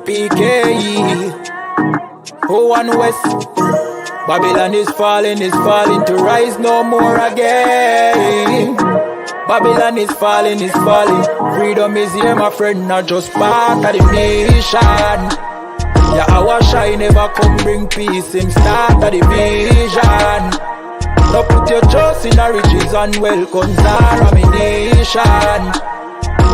I.S.U.P.K. Oh, and West. Babylon is falling to rise no more again. Babylon is falling. Freedom is here, my friend, not just part of the nation. Yeah, our shine never come bring peace, him start of the vision. Now put your trust in the riches and wealth, guns are ammunition.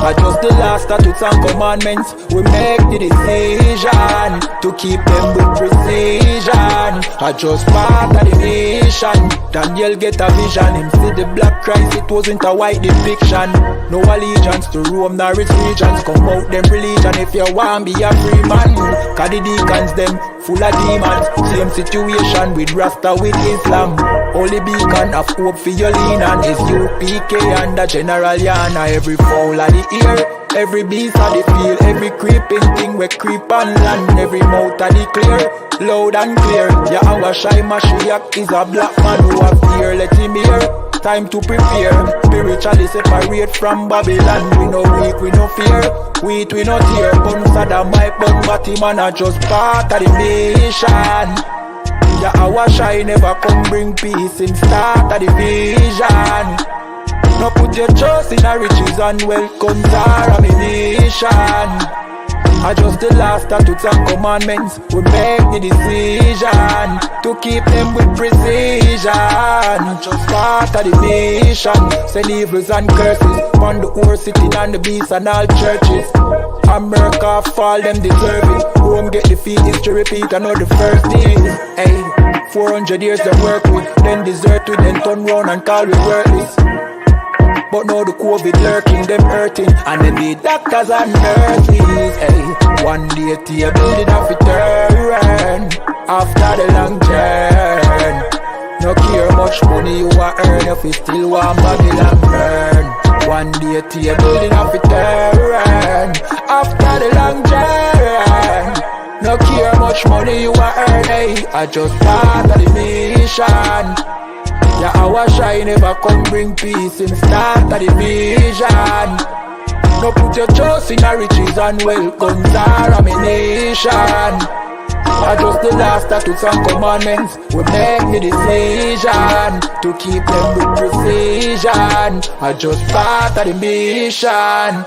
I just the last statutes and commandments, we make the decision to keep them with precision. I just part of the nation. Daniel get a vision, him see the black Christ, it wasn't a white depiction. No allegiance to Rome nor its regions, come out them religion if you want be a free man. Cause the deacons them full of demons, same situation with Rasta with Islam. Only beacon of hope for your lean on is I.S.U.P.K and the General YAHANNA. Every fowl of the ear, every beast of the field, every creeping thing we creep on land, every mouth of the clear, loud and clear. Yeah, our shy Mashiach is a black man who have fear, let him hear. Time to prepare, spiritually separate from Babylon. We no weak, we no fear, wheat we no tear. Bun Saddam, my bun Batty man are just part of the nation. Yeah, our shine never come bring peace, in start of the vision. Now put your trust in the riches and wealth, guns are ammunition. I just the last statutes and commandments, we make the decision to keep them with precision. Just part of the nation, send evils and curses on the whole city and the beasts and all churches. America fall, them deserve it. Rome get defeat, history repeat, I know the first days. Hey, 400 years they work with, then desert with, then turn round and call we worthless. But now the COVID lurking, them hurting, and then the doctors and nurses. Hey, one day the building of a turn after the long journey. No care much money you a earn if you still want Babylon burn. One day the building of a turn after the long journey. No care much money you a earn. Hey, I just part of the mission. Yeah, our shine never come bring peace, in start of the vision. No put your trust in the riches and wealth, guns are ammunition. I just the last statutes and commandments, we make the decision to keep them with precision. I just part of the mission.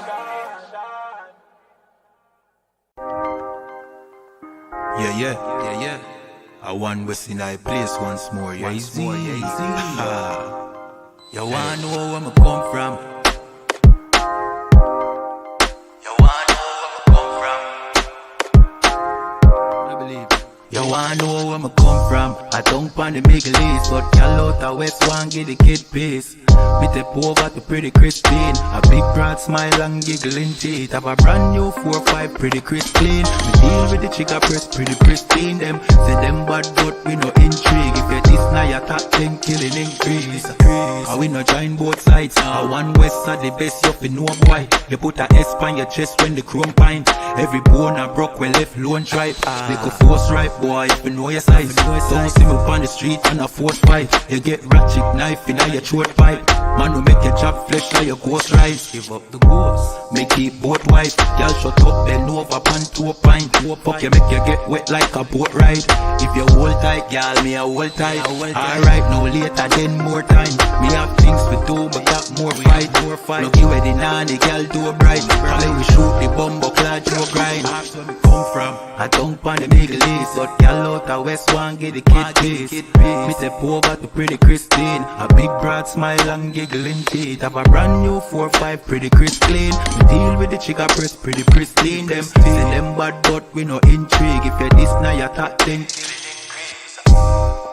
Yeah. I want West in I place once more, yeah, easy. You wanna know where I come from? You wanna know where I come from? I believe it. You wanna know where I come from? I don't want the Middle East, but y'all out the West want get the kid peace. Me step over to pretty Christine, a big broad smile and giggling teeth. Have a brand new 4-5 pretty Christine. Me deal with the chica press pretty pristine. Them say them bad but we no intrigue. If you this now you top 10 killing increase. And we no join both sides. I one West are the best, you fi know why. You put a S on your chest when the chrome pint. Every bone a broke we left lone tribe. Make a force right boy if you know your size. Don't see me on the street and a force fight. You get ratchet knife in your throat pipe. Man who make your chop flesh like your ghost rise. Give up the ghost, make it both wife. Y'all shut up, bend over, pan to a pint. Fuck you, make you get wet like a boat ride. If you hold tight, y'all, me a hold tight. Alright, no later, then more time. Me have things to do, but got more fight. Look you at the nanny, girl do a bright. Then we shoot the bumbo clad to a grind. That's where me come from. I don't want the Middle East, but y'all out the West one get the kid piece. Me step over to pretty Christine, a big broad smile and giggling teeth. Have a brand new 4-5 pretty crisp clean. We deal with the chica press pretty pristine. Them say them bad but we no intrigue. If you this now you talk then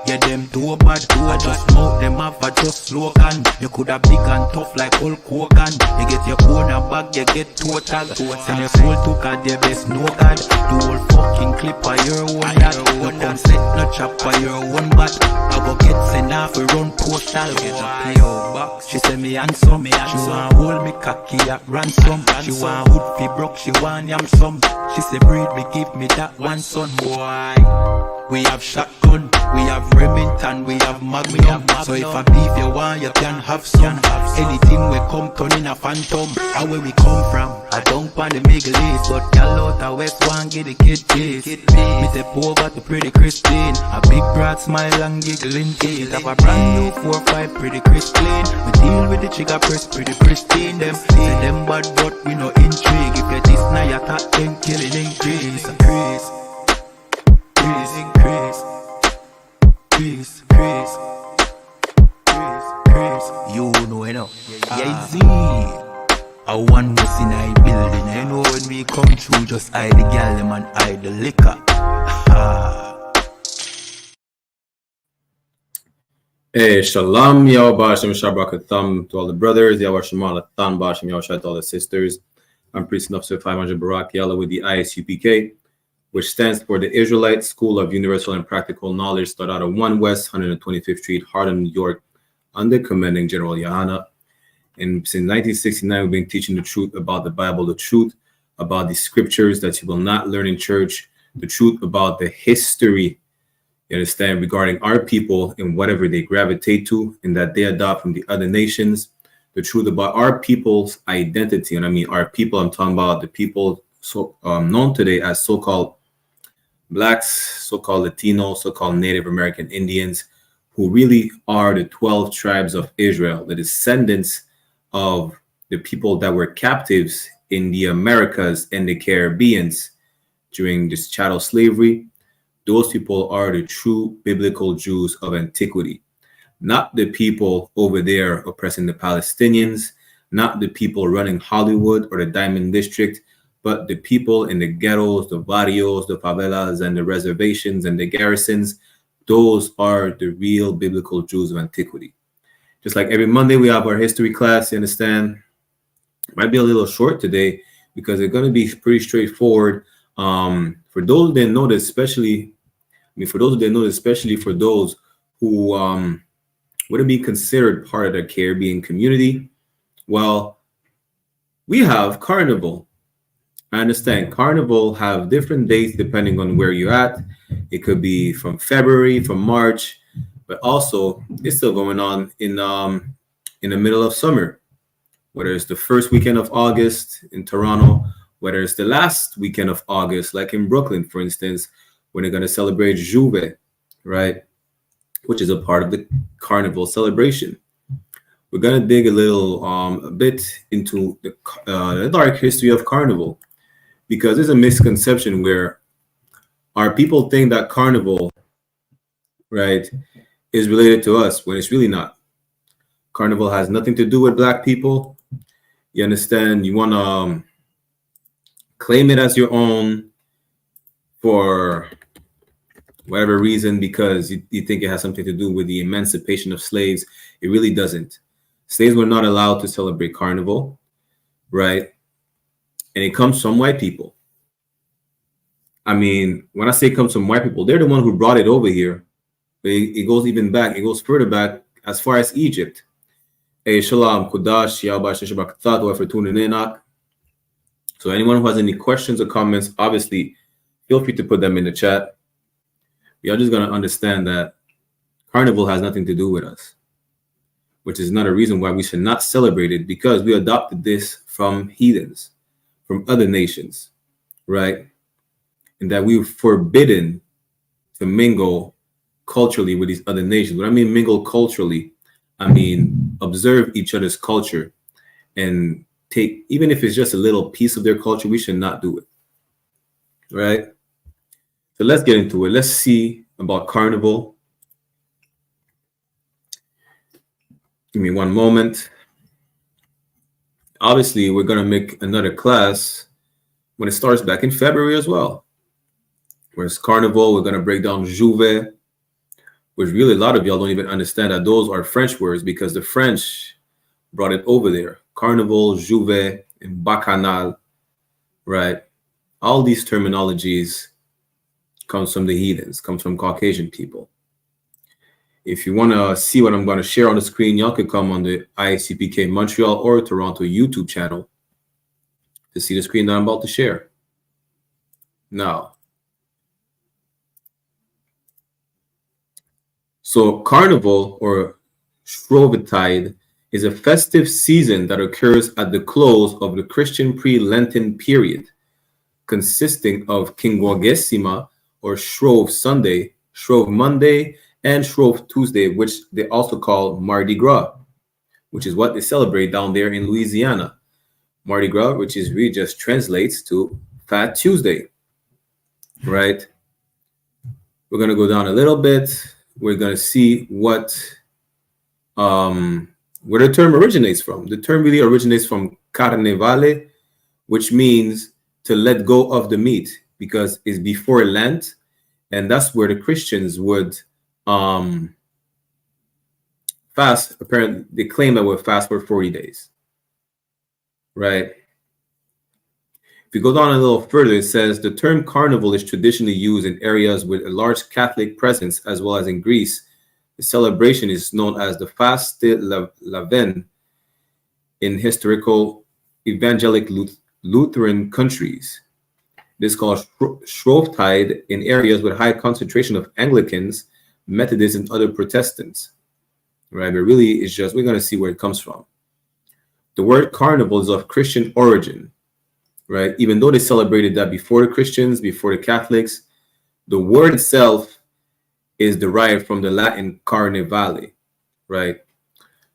yeah, them too bad, I just smoke them up, I just slogan. You coulda big and tough like Hulk Hogan. You get your own a bag, you get total. Send your soul to God, the best no God. The whole fucking clip of your own that. No come set, no chop for your own bat. I go get sent off a run postal. Get a PO box. She say me handsome, she want hold me cocky at ransom. She want hood fi broke, she want yam some. She say breed me, give me that one son boy. We have shotgun, we have Remington, we have Magnum. So if a beef you want, you can have some. Anything we come turn in a phantom. And where we come from, I don't want the Middle East, but y'all out the West one get the kid please. Me step over to pretty Christine. A big broad smile and giggling teeth. Have a brand new 4-5 pretty crisp clean. We deal with the trigger press pretty pristine. Them say them bad but we no intrigue. If you this now you talk then killing increase. Increase. You know, yeah, see. A one was in a building. You know when we come through, just hide the gal them and hide the liquor. Hey, Shalom, Yahweh Hashem Shabbat to all the brothers, Yahweh Shema Latan Bashem Yahweh to all the sisters. I'm Priest Officer 500 Barak Yalla with the I.S.U.P.K, which stands for the Israelite School of Universal and Practical Knowledge, started out of 1 West 125th Street, Harlem, New York, under commanding General YAHANNA. And since 1969, we've been teaching the truth about the Bible, the truth about the scriptures that you will not learn in church, the truth about the history, you understand, regarding our people and whatever they gravitate to and that they adopt from the other nations, the truth about our people's identity. And I mean, our people, I'm talking about the people known today as so-called Blacks, so-called Latinos, so-called Native American Indians, who really are the 12 tribes of Israel, the descendants of the people that were captives in the Americas and the Caribbeans during this chattel slavery. Those people are the true biblical Jews of antiquity, not the people over there oppressing the Palestinians, not the people running Hollywood or the Diamond District, but the people in the ghettos, the barrios, the favelas, and the reservations and the garrisons. Those are the real biblical Jews of antiquity. Just like every Monday, we have our history class, you understand? Might be a little short today because they're going to be pretty straightforward. For those who didn't know this, especially for those who wouldn't be considered part of the Caribbean community, well, we have Carnival. I understand Carnival have different dates depending on where you're at. It could be from February, from March, but also it's still going on in the middle of summer, whether it's the first weekend of August in Toronto, whether it's the last weekend of August, like in Brooklyn, for instance, when they're going to celebrate Juve, right, which is a part of the Carnival celebration. We're going to dig a bit into the dark history of Carnival, because there's a misconception where our people think that Carnival, right, is related to us when it's really not. Carnival has nothing to do with Black people. You understand? You want to claim it as your own for whatever reason because you think it has something to do with the emancipation of slaves. It really doesn't. Slaves were not allowed to celebrate Carnival, right? And it comes from white people. I mean, when I say it comes from white people, they're the one who brought it over here. But it goes even back. It goes further back as far as Egypt. Hey, Shalom, Kudash, Yahweh Shabbat for tuning in. So anyone who has any questions or comments, obviously, feel free to put them in the chat. We are just going to understand that Carnival has nothing to do with us, which is another reason why we should not celebrate it, because we adopted this from heathens, from other nations, right? And that we're forbidden to mingle culturally with these other nations. When I mean mingle culturally, I mean observe each other's culture and take, even if it's just a little piece of their culture, we should not do it, right? So let's get into it. Let's see about Carnival. Give me one moment. Obviously, we're going to make another class when it starts back in February as well. Whereas Carnival, we're going to break down Juve, which really a lot of y'all don't even understand that those are French words because the French brought it over there. Carnival, Juve, and Bacchanal, right? All these terminologies comes from the heathens, comes from Caucasian people. If you want to see what I'm going to share on the screen, y'all could come on the I.S.U.P.K Montreal or Toronto YouTube channel to see the screen that I'm about to share. Now, So Carnival or Shrovetide is a festive season that occurs at the close of the Christian pre-Lenten period, consisting of Quinquagesima or Shrove Sunday, Shrove Monday, and Shrove Tuesday, which they also call Mardi Gras, which is what they celebrate down there in Louisiana. Mardi Gras, which is really just translates to Fat Tuesday, right? We're going to go down a little bit. We're going to see what where the term originates from. The term really originates from Carnevale, which means to let go of the meat, because it's before Lent, and that's where the Christians would fast. Apparently, they claim that we'll fast for 40 days, right? If you go down a little further, it says the term carnival is traditionally used in areas with a large Catholic presence, as well as in Greece. The celebration is known as the Fast de l'Avène in historical evangelic Lutheran countries. It is called Shrovetide in areas with high concentration of Anglicans, Methodists, and other Protestants. Right, but really, it's just, we're going to see where it comes from. The word carnival is of Christian origin, right? Even though they celebrated that before the Christians, before the Catholics, the word itself is derived from the Latin carnivale, right?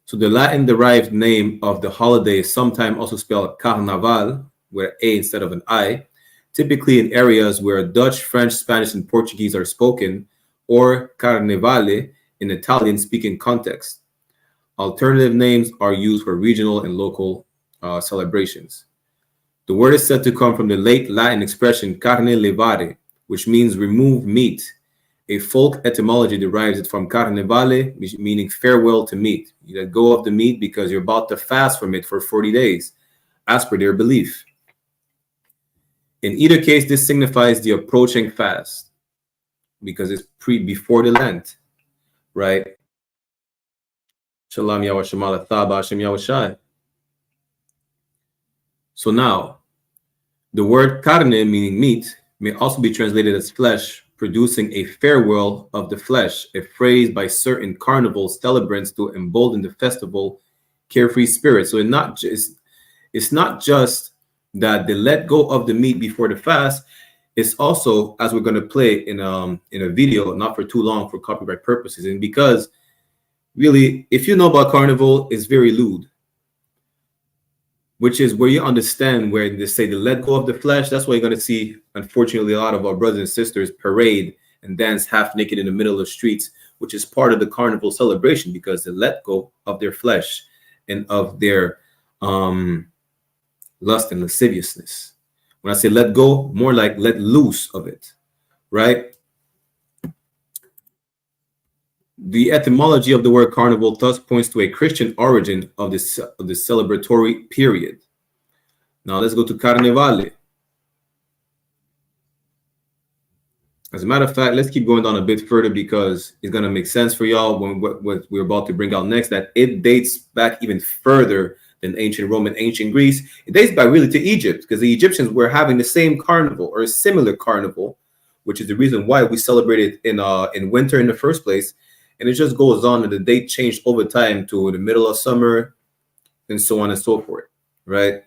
So the Latin-derived name of the holiday is sometimes also spelled carnaval, with an A instead of an I, typically in areas where Dutch, French, Spanish, and Portuguese are spoken, or carnevale in Italian-speaking context. Alternative names are used for regional and local celebrations. The word is said to come from the late Latin expression carne levare, which means remove meat. A folk etymology derives it from carnevale, meaning farewell to meat. You let go of the meat because you're about to fast from it for 40 days, as per their belief. In either case, this signifies the approaching fast, because it's before the Lent, right? Shalom Yahweh Shemala Thaba Hashem Yahweh Shai. So now, the word carne, meaning meat, may also be translated as flesh, producing a farewell of the flesh, a phrase by certain carnival celebrants to embolden the festival carefree spirit. So it's not just that they let go of the meat before the fast. It's also, as we're going to play in a video, not for too long for copyright purposes, and because really, if you know about Carnival, it's very lewd, which is where you understand where they say to let go of the flesh. That's why you're going to see, unfortunately, a lot of our brothers and sisters parade and dance half naked in the middle of the streets, which is part of the Carnival celebration, because they let go of their flesh and of their lust and lasciviousness. When I say let go, more like let loose of it, right? The etymology of the word carnival thus points to a Christian origin of the celebratory period. Now let's go to Carnevale. As a matter of fact, let's keep going down a bit further, because it's going to make sense for y'all when what we're about to bring out next, that it dates back even further than ancient Rome and ancient Greece. It dates back really to Egypt, because the Egyptians were having the same carnival, or a similar carnival, which is the reason why we celebrate it in winter in the first place. And it just goes on, and the date changed over time to the middle of summer and so on and so forth, right?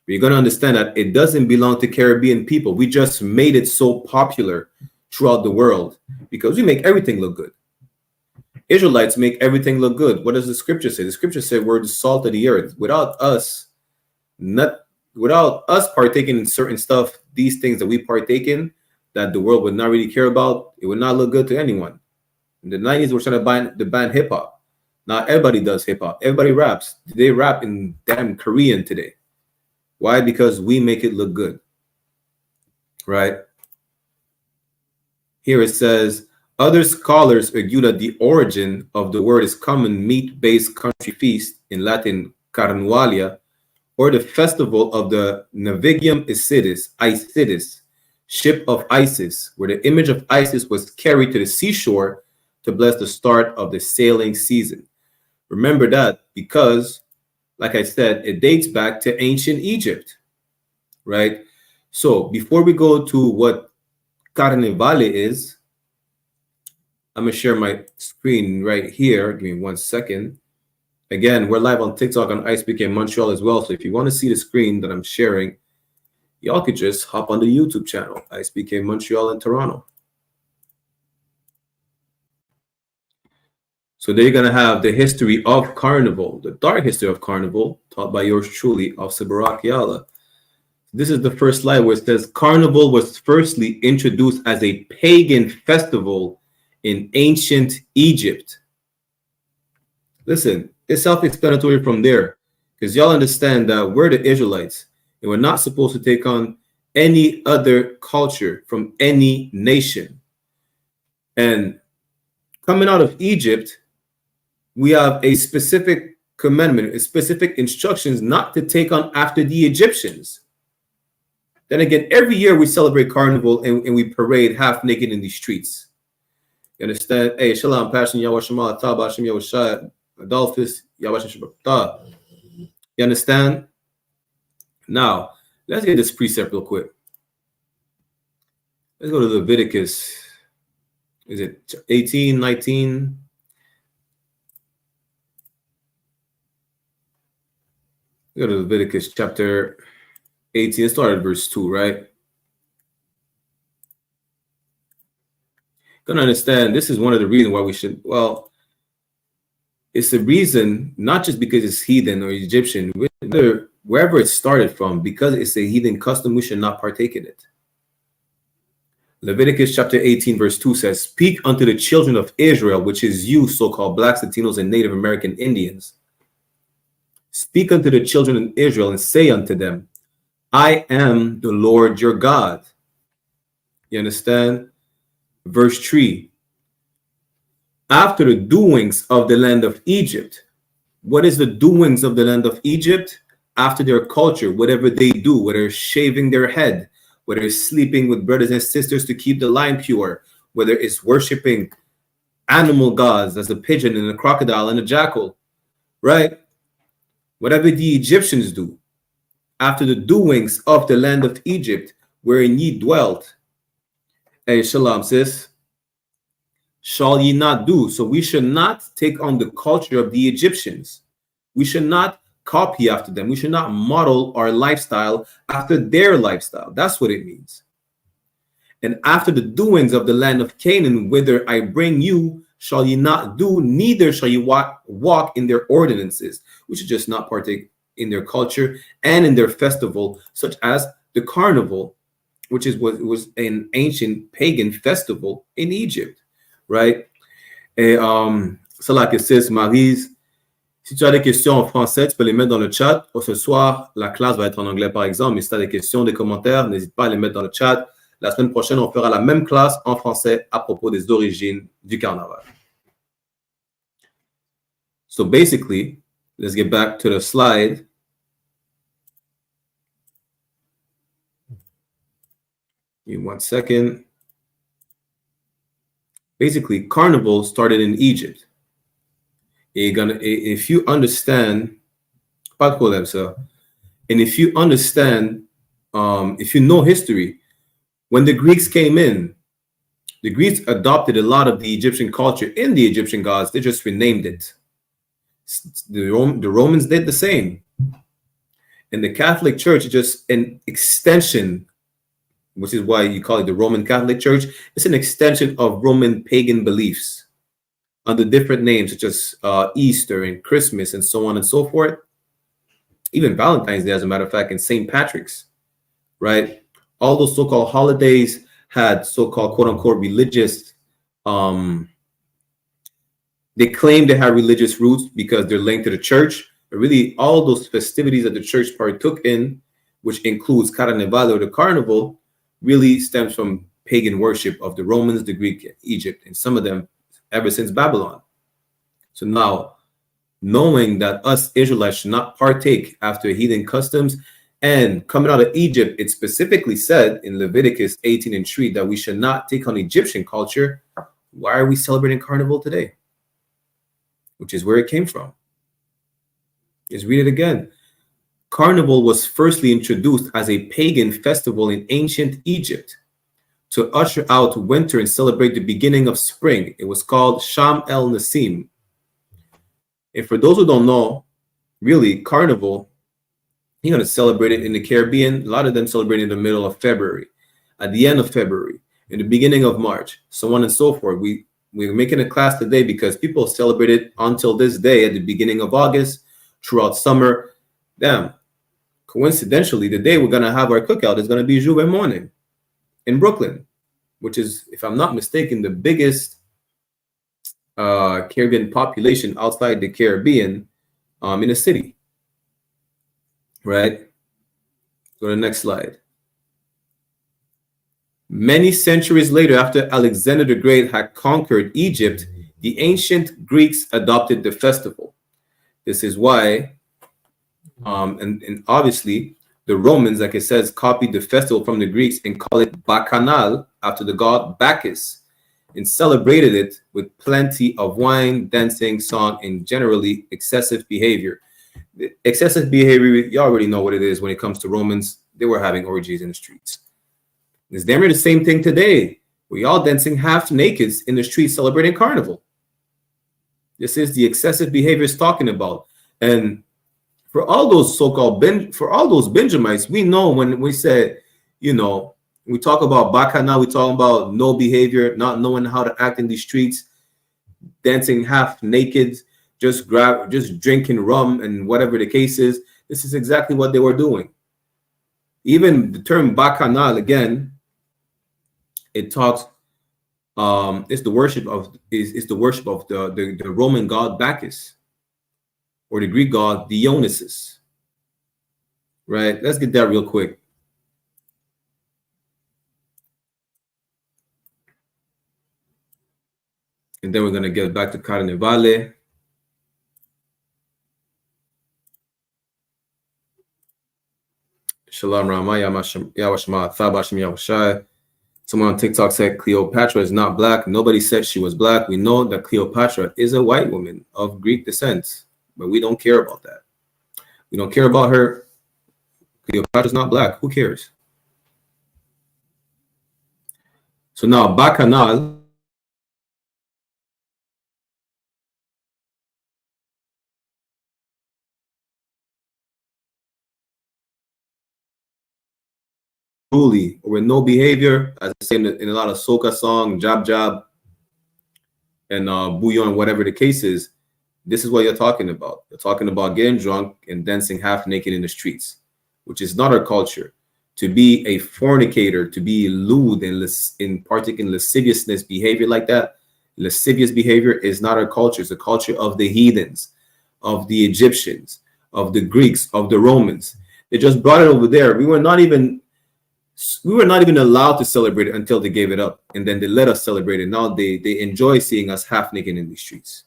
But you're going to understand that it doesn't belong to Caribbean people. We just made it so popular throughout the world because we make everything look good. Israelites make everything look good. What does the scripture say? The scripture said we're the salt of the earth. Without us partaking in certain stuff, these things that we partake in, that the world would not really care about, it would not look good to anyone. In the 90s, we're trying to ban hip hop. Now everybody does hip hop. Everybody raps. They rap in damn Korean today. Why? Because we make it look good, right? Here it says, other scholars argue that the origin of the word is common meat-based country feast, in Latin Carnualia, or the festival of the Navigium Isidis, ship of Isis, where the image of Isis was carried to the seashore to bless the start of the sailing season. Remember that, because, like I said, it dates back to ancient Egypt, right? So before we go to what Carnevale is, I'm going to share my screen right here. Give me 1 second. Again, we're live on TikTok on I.S.U.P.K Montreal as well. So if you want to see the screen that I'm sharing, y'all could just hop on the YouTube channel, I.S.U.P.K Montreal and Toronto. So they're going to have the history of Carnival, the dark history of Carnival, taught by yours truly, Officer Barak Yala. This is the first slide where it says Carnival was firstly introduced as a pagan festival in ancient Egypt. Listen, it's self-explanatory from there, because y'all understand that we're the Israelites and we're not supposed to take on any other culture from any nation. And coming out of Egypt, we have a specific commandment, a specific instructions not to take on after the Egyptians. Then again, every year we celebrate Carnival and we parade half naked in the streets. You understand? Hey, Shalom, Passion, Yahweh Tab, Hashem, Yahweh Adolphus, Yahweh Shabbat. You understand? Now, let's get this precept real quick. Let's go to Leviticus. Is it 18, 19? Go to Leviticus chapter 18. Let's start at verse 2, right? Gonna understand this is one of the reasons why we should, well, it's the reason, not just because it's heathen or Egyptian, wherever it started from, because it's a heathen custom, we should not partake in it. Leviticus chapter 18 verse 2 says, "Speak unto the children of Israel," which is you, so-called Blacks, Latinos, and Native American Indians. "Speak unto the children of Israel and say unto them, I am the Lord your God." You understand? Verse 3, "After the doings of the land of Egypt." What is the doings of the land of Egypt? After their culture, whatever they do, whether it's shaving their head, whether it's sleeping with brothers and sisters to keep the line pure, whether it's worshiping animal gods as a pigeon and a crocodile and a jackal, right? Whatever the Egyptians do, after the doings of the land of Egypt, wherein ye dwelt. Hey, shalom, sis. Shall ye not do? So we should not take on the culture of the Egyptians. We should not copy after them. We should not model our lifestyle after their lifestyle. That's what it means. "And after the doings of the land of Canaan, whither I bring you, shall ye not do, neither shall ye walk in their ordinances." We should just not partake in their culture and in their festival, such as the Carnival, which is what was an ancient pagan festival in Egypt, right? Ça, la question, Maryse. Si tu as des questions en français, tu peux les mettre dans le chat. Ce soir, la classe va être en anglais, par exemple, mais si tu as des questions, des commentaires, n'hésite pas à les mettre dans le chat. La semaine prochaine, on fera la même classe en français à propos des origines du carnaval. So basically, let's get back to the slide. Give me 1 second. Basically, Carnival started in Egypt. If you understand, pas de problème, sir. And if you understand, if you know history, when the Greeks came in, the Greeks adopted a lot of the Egyptian culture in the Egyptian gods. They just renamed it. The Romans did the same. And the Catholic Church is just an extension, which is why you call it the Roman Catholic Church. It's an extension of Roman pagan beliefs under different names, such as Easter and Christmas and so on and so forth. Even Valentine's Day, as a matter of fact, and St. Patrick's, right? All those so-called holidays had so-called quote-unquote religious, they claim they have religious roots because they're linked to the church, but really all those festivities that the church partook in, which includes Carnival or the Carnival, really stems from pagan worship of the Romans, the Greek, Egypt, and some of them ever since Babylon. So now, knowing that us Israelites should not partake after heathen customs, and coming out of Egypt, it specifically said in Leviticus 18 and 3 that we should not take on Egyptian culture. Why are we celebrating Carnival today? Which is where it came from. Let's read it again. Carnival was firstly introduced as a pagan festival in ancient Egypt. to usher out winter and celebrate the beginning of spring. It was called Sham El Nasim. And for those who don't know, really, Carnival, you're going to celebrate it in the Caribbean. A lot of them celebrate in the middle of February, at the end of February, in the beginning of March, so on and so forth. We're making a class today because people celebrate it until this day at the beginning of August, throughout summer. Damn, coincidentally, the day we're going to have our cookout is going to be J'ouvert morning in Brooklyn, which is, if I'm not mistaken, the biggest Caribbean population outside the Caribbean in a city. Right? Go to the next slide. Many centuries later, after Alexander the Great had conquered Egypt, the ancient Greeks adopted the festival. This is why, and obviously, the Romans, like it says, copied the festival from the Greeks and called it Bacchanal after the god Bacchus, and celebrated it with plenty of wine, dancing, song, and generally excessive behavior. The excessive behavior, you already know what it is when it comes to Romans. They were having orgies in the streets. It's damn near the same thing today. We all dancing half naked in the streets celebrating Carnival. This is the excessive behavior it's talking about. And for all those so-called Benjamites, we know when we say, you know, we talk about Bacchanal, we talk about no behavior, not knowing how to act in the streets, dancing half naked, just drinking rum and whatever the case is. This is exactly what they were doing. Even the term Bacchanal, again, it talks it's the worship of the Roman god Bacchus, or the Greek god Dionysus. Right? Let's get that real quick. And then we're going to get back to Carnival. Shalom Rama, Yawashma, Thabashim Yahushai. Someone on TikTok said Cleopatra is not black. Nobody said she was black. We know that Cleopatra is a white woman of Greek descent, but we don't care about that. We don't care about her. Cleopatra's not black. Who cares? So now Bacchanal. Truly, or with no behavior, as I say in a lot of soca song, jab jab, and bouillon, whatever the case is, this is what you're talking about. You're talking about getting drunk and dancing half naked in the streets, which is not our culture. To be a fornicator, to be lewd and partake in lasciviousness behavior like that, lascivious behavior is not our culture. It's the culture of the heathens, of the Egyptians, of the Greeks, of the Romans. They just brought it over there. We were not even allowed to celebrate it until they gave it up, and then they let us celebrate it. Now they enjoy seeing us half naked in the streets.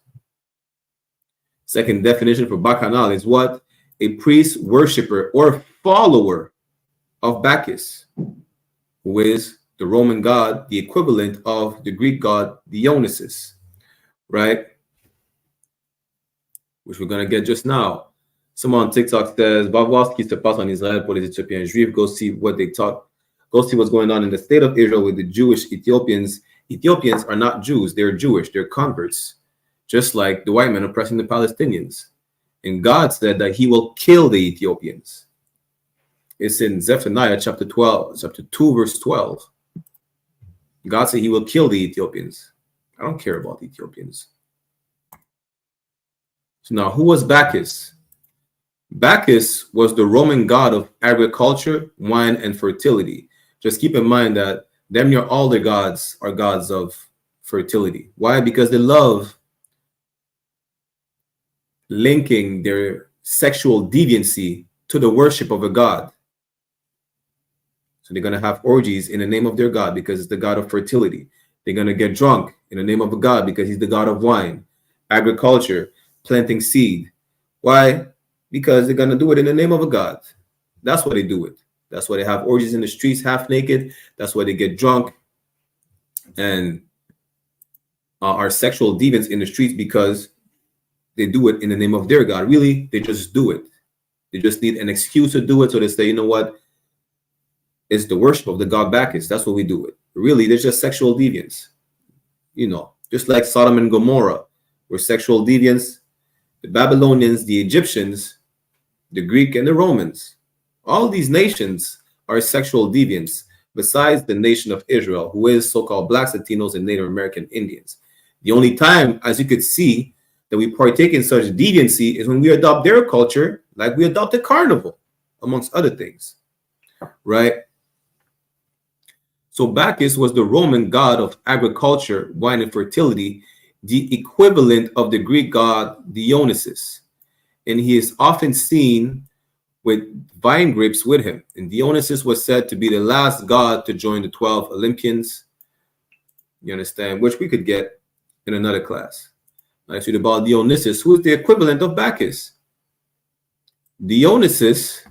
Second definition for Bacchanal is what? A priest, worshiper, or follower of Bacchus, who is the Roman god, the equivalent of the Greek god Dionysus, right? Which we're going to get just now. Someone on TikTok says, va voir ce qui se passe en Israël pour les Ethiopiens juifs. Go see what they talk. Go see what's going on in the state of Israel with the Jewish Ethiopians. Ethiopians are not Jews. They're Jewish. They're converts, just like the white men oppressing the Palestinians. And God said that he will kill the Ethiopians. It's in Zephaniah chapter 2, verse 12. God said he will kill the Ethiopians. I don't care about the Ethiopians. So now, who was Bacchus? Bacchus was the Roman god of agriculture, wine, and fertility. Just keep in mind that damn near all the gods are gods of fertility. Why? Because they love linking their sexual deviancy to the worship of a god. So they're going to have orgies in the name of their god because it's the god of fertility. They're going to get drunk in the name of a god because he's the god of wine, agriculture, planting seed. Why? Because they're going to do it in the name of a god. That's why they do it. That's why they have orgies in the streets half naked. That's why they get drunk and are sexual deviants in the streets, because they do it in the name of their god. Really, they just do it. They just need an excuse to do it. So they say, you know what? It's the worship of the god Bacchus. That's what we do it. Really, they're just sexual deviants. Just like Sodom and Gomorrah were sexual deviants, the Babylonians, the Egyptians, the Greek, and the Romans. All these nations are sexual deviants, besides the nation of Israel, who is so-called Blacks, Latinos, and Native American Indians. The only time, as you could see, that we partake in such deviancy is when we adopt their culture, like we adopted Carnival, amongst other things, right? So Bacchus was the Roman god of agriculture, wine, and fertility, the equivalent of the Greek god Dionysus. And he is often seen with vine grapes with him. And Dionysus was said to be the last god to join the 12 Olympians. You understand? Which we could get in another class. Actually, about Dionysus, who is the equivalent of Bacchus. Dionysus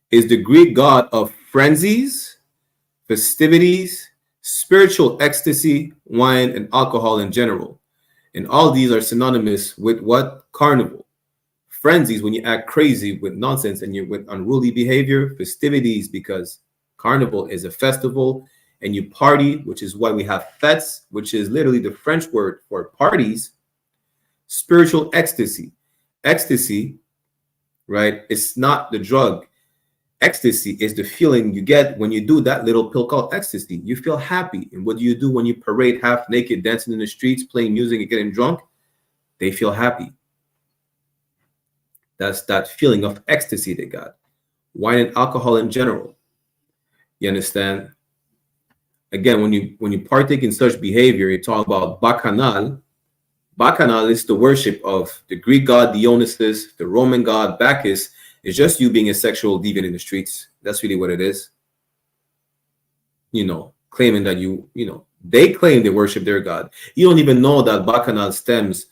is the Greek god of frenzies, festivities, spiritual ecstasy, wine, and alcohol in general. And all these are synonymous with what? Carnival. Frenzies, when you act crazy with nonsense and you're with unruly behavior. Festivities, because Carnival is a festival and you party, which is why we have fêtes, which is literally the French word for parties. Spiritual ecstasy. Ecstasy, right? It's not the drug. Ecstasy is the feeling you get when you do that little pill called ecstasy. You feel happy. And what do you do when you parade half naked, dancing in the streets, playing music and getting drunk? They feel happy. That's that feeling of ecstasy they got. Wine and alcohol in general. You understand? Again, when you partake in such behavior, you talk about bacchanal. Bacchanal is the worship of the Greek god Dionysus, the Roman god Bacchus. It's just you being a sexual deviant in the streets. That's really what it is. Claiming that they claim they worship their god. You don't even know that Bacchanal stems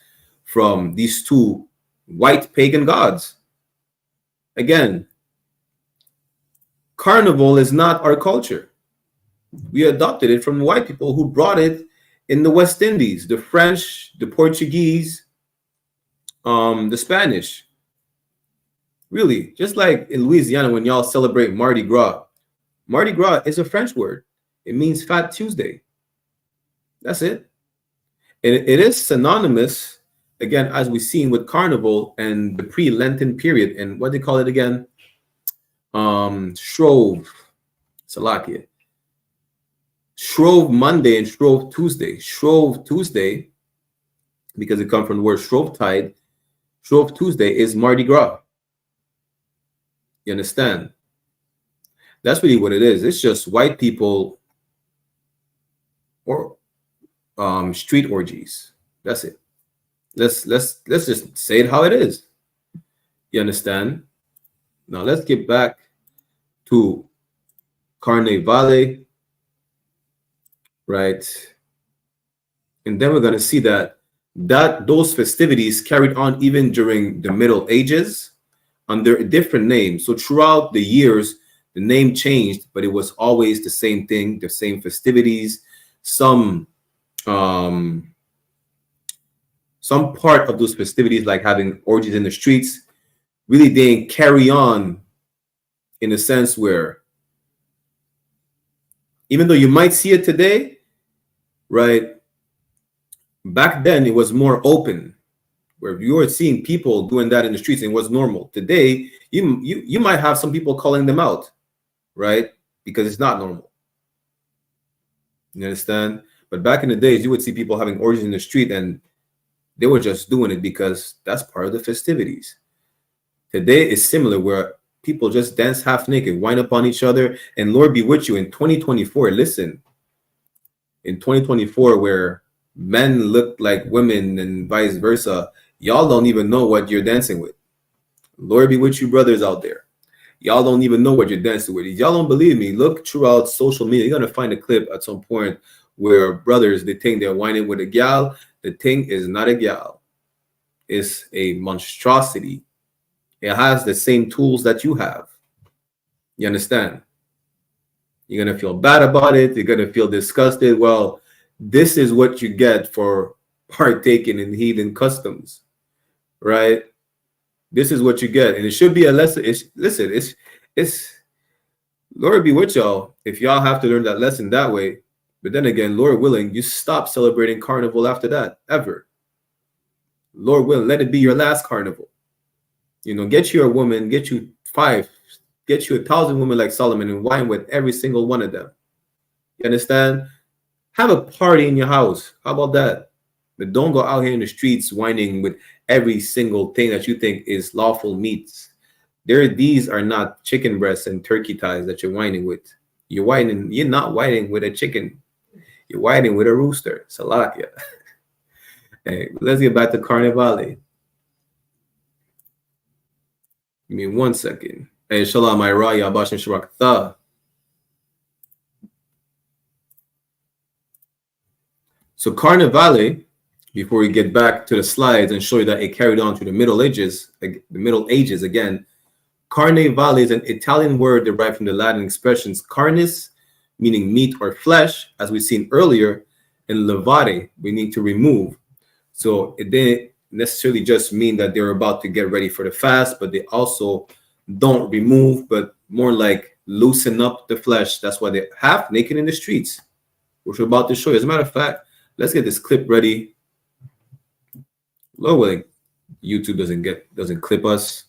from these two white pagan gods. Again, Carnival is not our culture. We adopted it from white people who brought it in the West Indies, the French, the Portuguese, the Spanish. Really, just like in Louisiana when y'all celebrate Mardi Gras. Mardi Gras is a French word. It means Fat Tuesday. That's it. And it is synonymous, again, as we've seen with Carnival and the pre-Lenten period. And what they call it again? Shrove. Salakia. Shrove Monday and Shrove Tuesday. Shrove Tuesday, because it comes from the word Shrovetide. Shrove Tuesday is Mardi Gras. You understand? That's really what it is. It's just white people or street orgies. That's it. Let's just say it how it is. You understand? Now let's get back to Carnival, right? And then we're going to see that those festivities carried on even during the Middle Ages under a different name. So throughout the years, the name changed, but it was always the same thing, the same festivities. Some part of those festivities, like having orgies in the streets, really didn't carry on in a sense where, even though you might see it today, right? Back then, it was more open, where you were seeing people doing that in the streets and it was normal. Today, you might have some people calling them out, right? Because it's not normal. You understand? But back in the days, you would see people having orgies in the street and they were just doing it because that's part of the festivities. Today is similar, where people just dance half naked, wind up on each other, and Lord be with you in 2024. Listen, in 2024, where men look like women and vice versa, y'all don't even know what you're dancing with. Lord be with you, brothers out there. Y'all don't even know what you're dancing with. If y'all don't believe me, look throughout social media. You're going to find a clip at some point where brothers, they think they're whining with a gal. The thing is not a gal. It's a monstrosity. It has the same tools that you have. You understand? You're going to feel bad about it. You're going to feel disgusted. Well, this is what you get for partaking in heathen customs, right? This is what you get. And it should be a lesson. It's Lord be with y'all if y'all have to learn that lesson that way, But then again, Lord willing, you stop celebrating Carnival after that, ever. Lord willing, let it be your last Carnival. You know, get you a woman, get you 5, get you 1,000 women like Solomon and wine with every single one of them. You understand? Have a party in your house. How about that? But don't go out here in the streets whining with every single thing that you think is lawful meats. These are not chicken breasts and turkey thighs that you're whining with. You're not whining with a chicken. You're whining with a rooster. Salakia. Hey, let's get back to Carnival. Give me 1 second. Hey, Shalom, Iraya, Bashim Shabakatha. So Carnivale, before we get back to the slides and show you that it carried on to the Middle Ages again. Carnivale is an Italian word derived from the Latin expressions carnis, meaning meat or flesh, as we've seen earlier, and levare, meaning to remove. So it didn't necessarily just mean that they're about to get ready for the fast, but they also don't remove, but more like loosen up the flesh. That's why they're half naked in the streets, which we're about to show you. As a matter of fact, let's get this clip ready. Lord willing, YouTube doesn't clip us.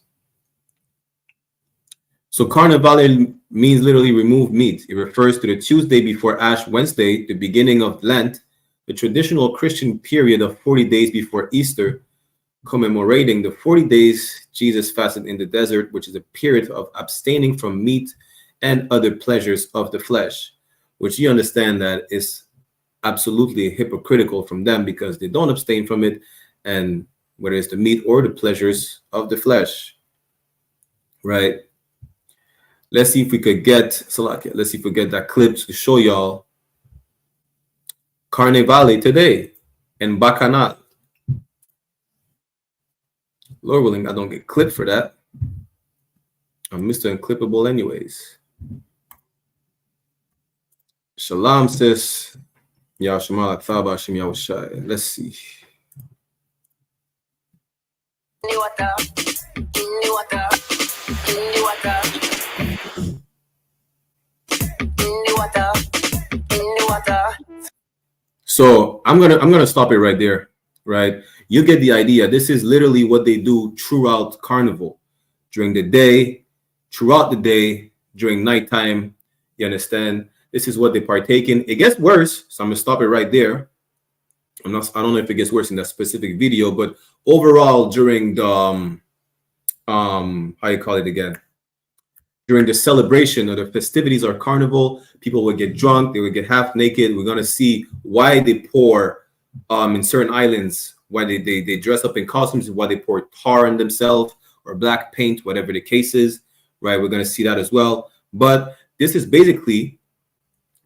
So Carnivale means literally remove meat. It refers to the Tuesday before Ash Wednesday, the beginning of Lent, the traditional Christian period of 40 days before Easter, commemorating the 40 days Jesus fasted in the desert, which is a period of abstaining from meat and other pleasures of the flesh, which you understand that is absolutely hypocritical from them because they don't abstain from it, and whether it's the meat or the pleasures of the flesh, right? Let's see if we could get that clip to show y'all Carnivale today in Bacchanal. Lord willing, I don't get clipped for that. I'm Mr. Unclippable anyways. Shalom, sis. Yashima Thaba Shim Yahushai. Let's see. So I'm gonna stop it right there, right? You get the idea. This is literally what they do throughout Carnival, during the day, throughout the day, during nighttime. You understand? This is what they partake in. It gets worse, so I'm gonna stop it right there. I don't know if it gets worse in that specific video, but overall, during the how you call it again? During the celebration or the festivities or Carnival, people would get drunk, they would get half naked. We're gonna see why they pour in certain islands, why they dress up in costumes, why they pour tar on themselves or black paint, whatever the case is, right? We're gonna see that as well. But this is basically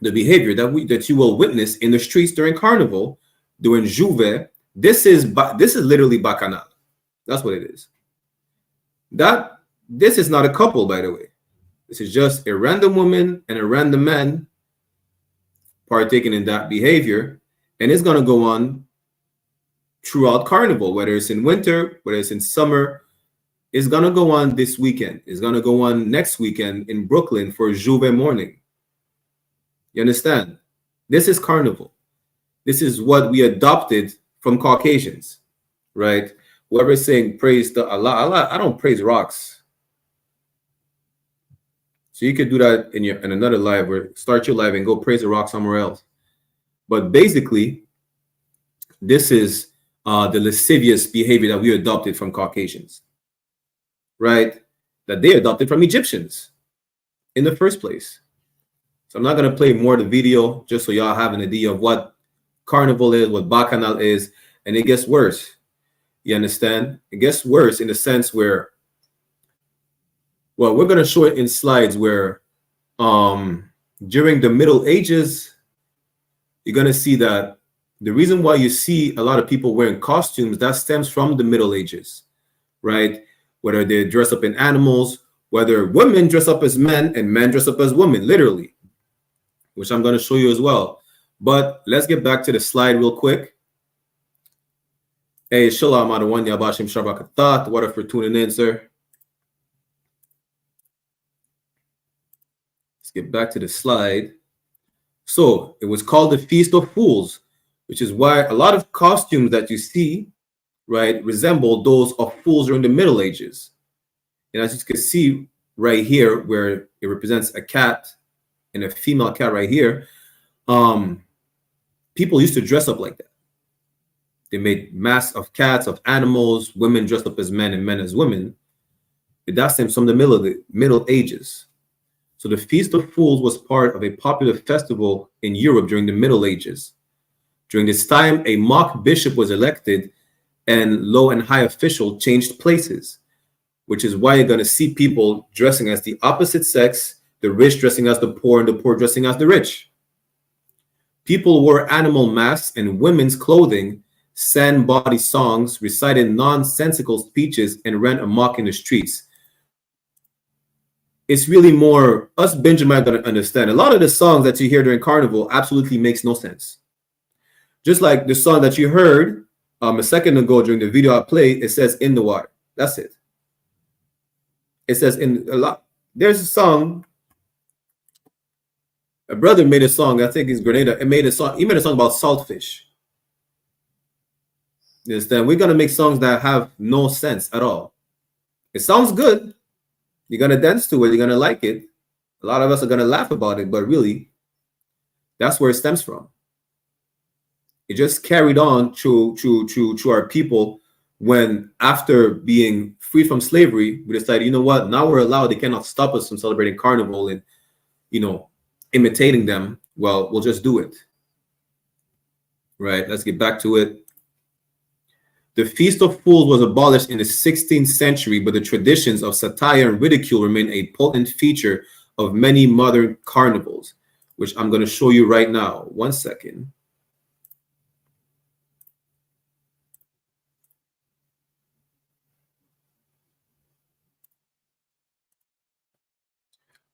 the behavior that you will witness in the streets during Carnival, during Juve. This is literally Bacchanal. That's what it is. This is not a couple, by the way. This is just a random woman and a random man partaking in that behavior, and it's gonna go on throughout Carnival, whether it's in winter, whether it's in summer. It's gonna go on this weekend. It's gonna go on next weekend in Brooklyn for Juve morning. You understand? This is Carnival. This is what we adopted from Caucasians, right? Whoever's saying praise to Allah, I don't praise rocks. So you could do that in another live, or start your live and go praise the rock somewhere else. But basically, this is the lascivious behavior that we adopted from Caucasians, right? That they adopted from Egyptians in the first place. So I'm not going to play more of the video just so y'all have an idea of what Carnival is, what Bacchanal is, and it gets worse. You understand? It gets worse in the sense where, well, we're going to show it in slides where during the Middle Ages, you're going to see that the reason why you see a lot of people wearing costumes, that stems from the Middle Ages, right? Whether they dress up in animals, whether women dress up as men and men dress up as women, literally, which I'm going to show you as well. But let's get back to the slide real quick. Hey, Shalom, Adawan Yabashim Shabakatat. What if for tuning in, sir? Let's get back to the slide. So it was called the Feast of Fools, which is why a lot of costumes that you see, right, resemble those of fools during the Middle Ages. And as you can see right here, where it represents a cat and a female cat right here, people used to dress up like that. They made masks of cats, of animals, women dressed up as men and men as women. But that's from the Middle Ages. So the Feast of Fools was part of a popular festival in Europe during the Middle Ages. During this time, a mock bishop was elected and low and high official changed places, which is why you're going to see people dressing as the opposite sex, the rich dressing as the poor and the poor dressing as the rich. People wore animal masks and women's clothing, sang bawdy songs, recited nonsensical speeches, and ran amok in the streets. It's really more us Benjamin going to understand. A lot of the songs that you hear during Carnival absolutely makes no sense. Just like the song that you heard a second ago during the video I played, it says "in the water." That's it. It says in a lot. There's a song. A brother made a song. I think it's Grenada. He made a song about saltfish. You understand? We're gonna make songs that have no sense at all. It sounds good. You're gonna dance to it. You're gonna like it. A lot of us are gonna laugh about it, but really, that's where it stems from. It just carried on to our people when, after being free from slavery, we decided, you know what? Now we're allowed. They cannot stop us from celebrating Carnival and, imitating them. Well, we'll just do it. Right? Let's get back to it. The Feast of Fools was abolished in the 16th century, but the traditions of satire and ridicule remain a potent feature of many modern carnivals, which I'm going to show you right now. 1 second.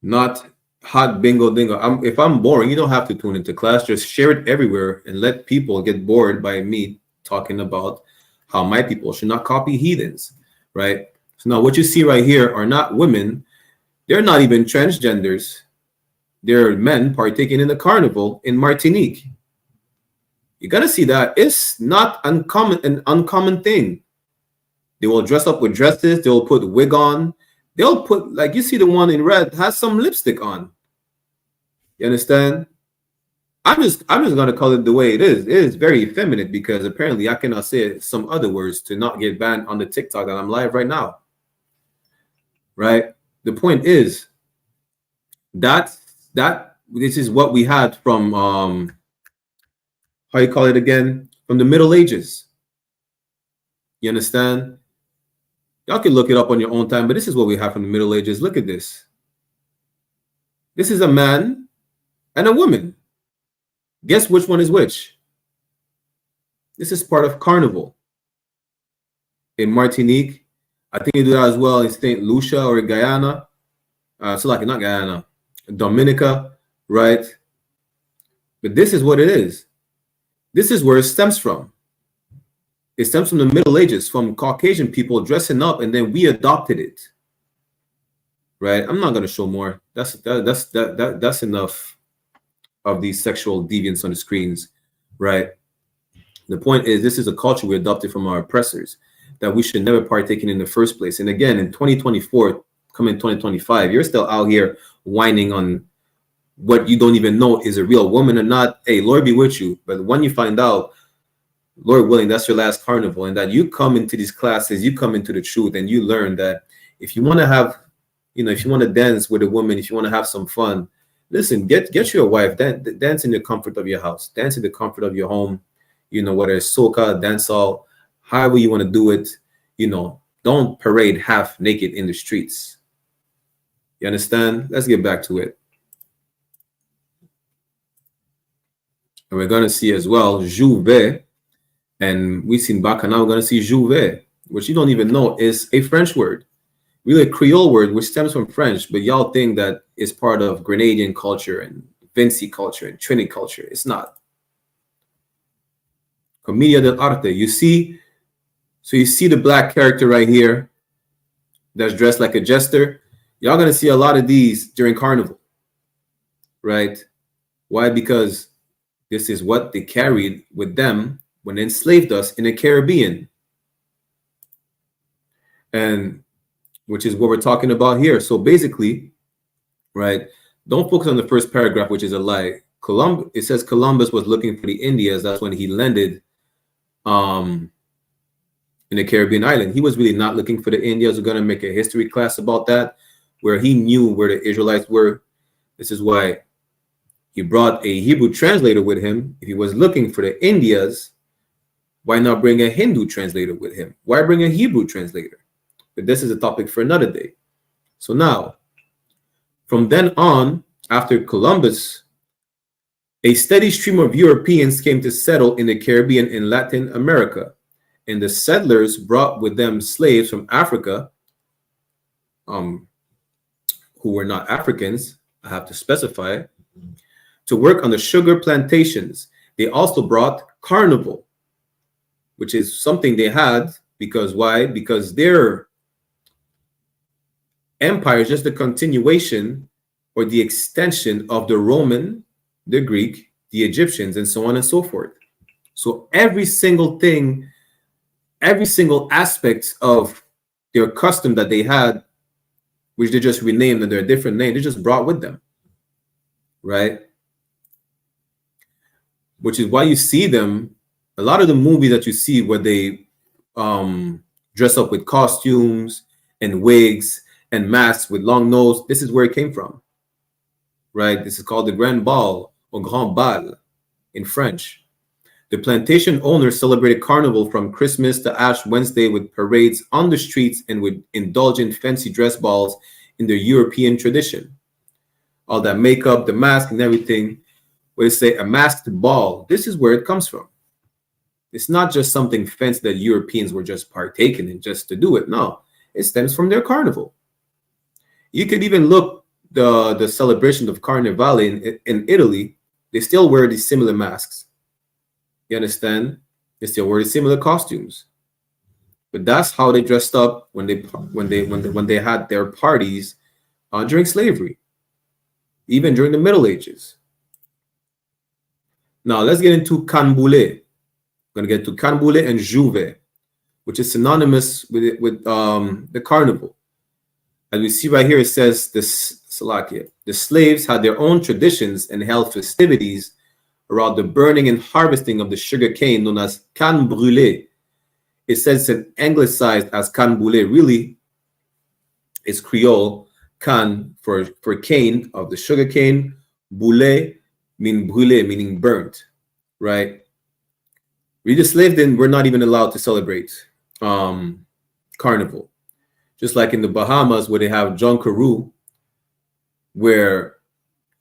Not hot bingo dingo. If I'm boring, you don't have to tune into class. Just share it everywhere and let people get bored by me talking about how my people should not copy heathens, right? So now what you see right here are not women. They're not even transgenders. They're men partaking in the carnival in Martinique. You're gonna see that it's not an uncommon thing. They will dress up with dresses. They will put wig on. They'll put, like you see the one in red has some lipstick on. You understand? I'm just gonna call it the way it is. It is very effeminate because apparently I cannot say some other words to not get banned on the TikTok that I'm live right now. Right? The point is that this is what we had from how you call it again? From the Middle Ages. You understand? Y'all can look it up on your own time, but this is what we have from the Middle Ages. Look at this. This is a man and a woman. Guess which one is which? This is part of Carnival. In Martinique, I think you do that as well in St. Lucia or in Guyana. So like not Guyana, Dominica, right? But this is what it is. This is where it stems from. It stems from the Middle Ages, from Caucasian people dressing up, and then we adopted it. Right? I'm not going to show more. That's enough of these sexual deviants on the screens, right? The point is, this is a culture we adopted from our oppressors that we should never partake in the first place. And again, in 2024, coming 2025, you're still out here whining on what you don't even know is a real woman or not. Hey, Lord be with you. But when you find out, Lord willing, that's your last carnival, and that you come into these classes, you come into the truth, and you learn that if you want to have, if you want to dance with a woman, if you want to have some fun, listen, get you a wife, dance in the comfort of your house, dance in the comfort of your home, whether it's soca, dancehall, however you want to do it, don't parade half naked in the streets. You understand? Let's get back to it. And we're going to see as well, Juve. And we've seen Bacchanal, we're going to see Juve, which you don't even know is a French word, really a Creole word, which stems from French, but y'all think that it's part of Grenadian culture and Vinci culture and Trini culture. It's not. Commedia dell'arte. You see the black character right here that's dressed like a jester. Y'all going to see a lot of these during Carnival, right? Why? Because this is what they carried with them when they enslaved us in the Caribbean. And which is what we're talking about here. So basically, right, don't focus on the first paragraph, which is a lie. It says Columbus was looking for the Indias. That's when he landed in the Caribbean island. He was really not looking for the Indias. We're going to make a history class about that, where he knew where the Israelites were. This is why he brought a Hebrew translator with him. If he was looking for the Indias, why not bring a Hindu translator with him? Why bring a Hebrew translator? But this is a topic for another day. So now, from then on, after Columbus, a steady stream of Europeans came to settle in the Caribbean and Latin America, and the settlers brought with them slaves from Africa, who were not Africans, I have to specify, to work on the sugar plantations. They also brought Carnival, which is something they had because why? Because their empire is just a continuation or the extension of the Roman, the Greek, the Egyptians, and so on and so forth. So every single thing, every single aspect of their custom that they had, which they just renamed under a different name, they just brought with them, right? Which is why you see them, a lot of the movies that you see where they dress up with costumes and wigs and masks with long nose, this is where it came from, right? This is called the Grand Bal or Grand Bal in French. The plantation owners celebrated Carnival from Christmas to Ash Wednesday with parades on the streets and with indulgent fancy dress balls in their European tradition. All that makeup, the mask and everything, where they say a masked ball, this is where it comes from. It's not just something fancy that Europeans were just partaking in just to do it. No, it stems from their carnival. You could even look the celebration of Carnival in Italy. They still wear these similar masks. You understand? They still wear the similar costumes. But that's how they dressed up when they had their parties during slavery, even during the Middle Ages. Now let's get into Canboulay. We're going to get to Canboulay and Juve, which is synonymous with the carnival. As we see right here, it says this, Salakia, the slaves had their own traditions and held festivities around the burning and harvesting of the sugar cane known as can brûlé. It says it's anglicized as Canboulay. Really, it's Creole. Can for cane of the sugar cane. Boulé mean brûlé, meaning burnt, right? We the slaves then were not even allowed to celebrate Carnival. Just like in the Bahamas where they have John Carew, where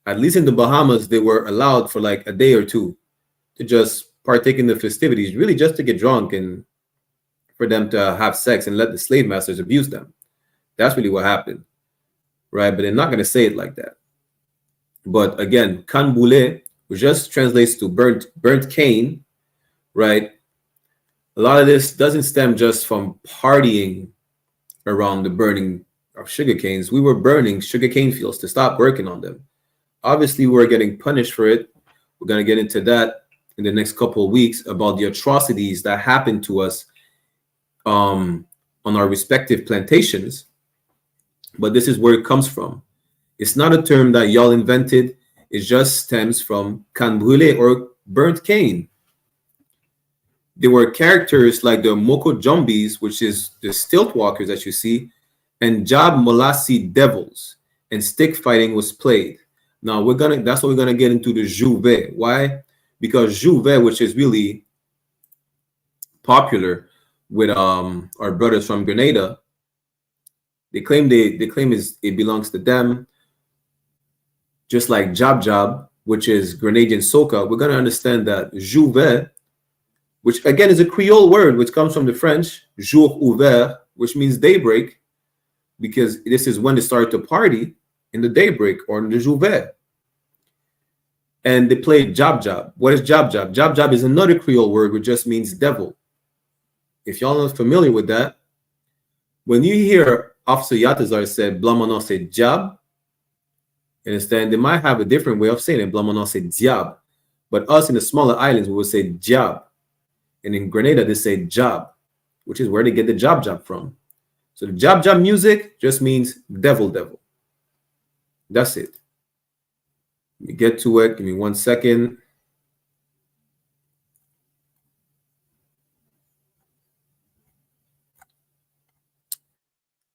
at least in the Bahamas, they were allowed for like a day or two to just partake in the festivities, really just to get drunk and for them to have sex and let the slave masters abuse them. That's really what happened, right? But they're not going to say it like that. But again, Canboulay, which just translates to burnt cane, right? A lot of this doesn't stem just from partying around the burning of sugar canes. We were burning sugar cane fields to stop working on them. Obviously, we're getting punished for it. We're going to get into that in the next couple of weeks about the atrocities that happened to us on our respective plantations. But this is where it comes from. It's not a term that y'all invented. It just stems from can brûler or burnt cane. There were characters like the Moko Jumbies, which is the stilt walkers that you see, and Jab Molassi devils, and stick fighting was played. Now that's what we're gonna get into the Juve. Why? Because Juve, which is really popular with our brothers from Grenada, they claim it belongs to them. Just like Jab, which is Grenadian soca, we're gonna understand that Juve, which again is a Creole word, which comes from the French, jour ouvert, which means daybreak, because this is when they start to party in the daybreak or in the Juve. And they play Jab. What is Jab? Jab is another Creole word which just means devil. If y'all are familiar with that, when you hear Officer Yatazar said, Blamanon said Jab, Understand? They might have a different way of saying it. Blamana say diab. But us in the smaller islands, we would say job. And in Grenada, they say job, which is where they get the job from. So the job music just means devil. That's it. Let me get to it. Give me 1 second.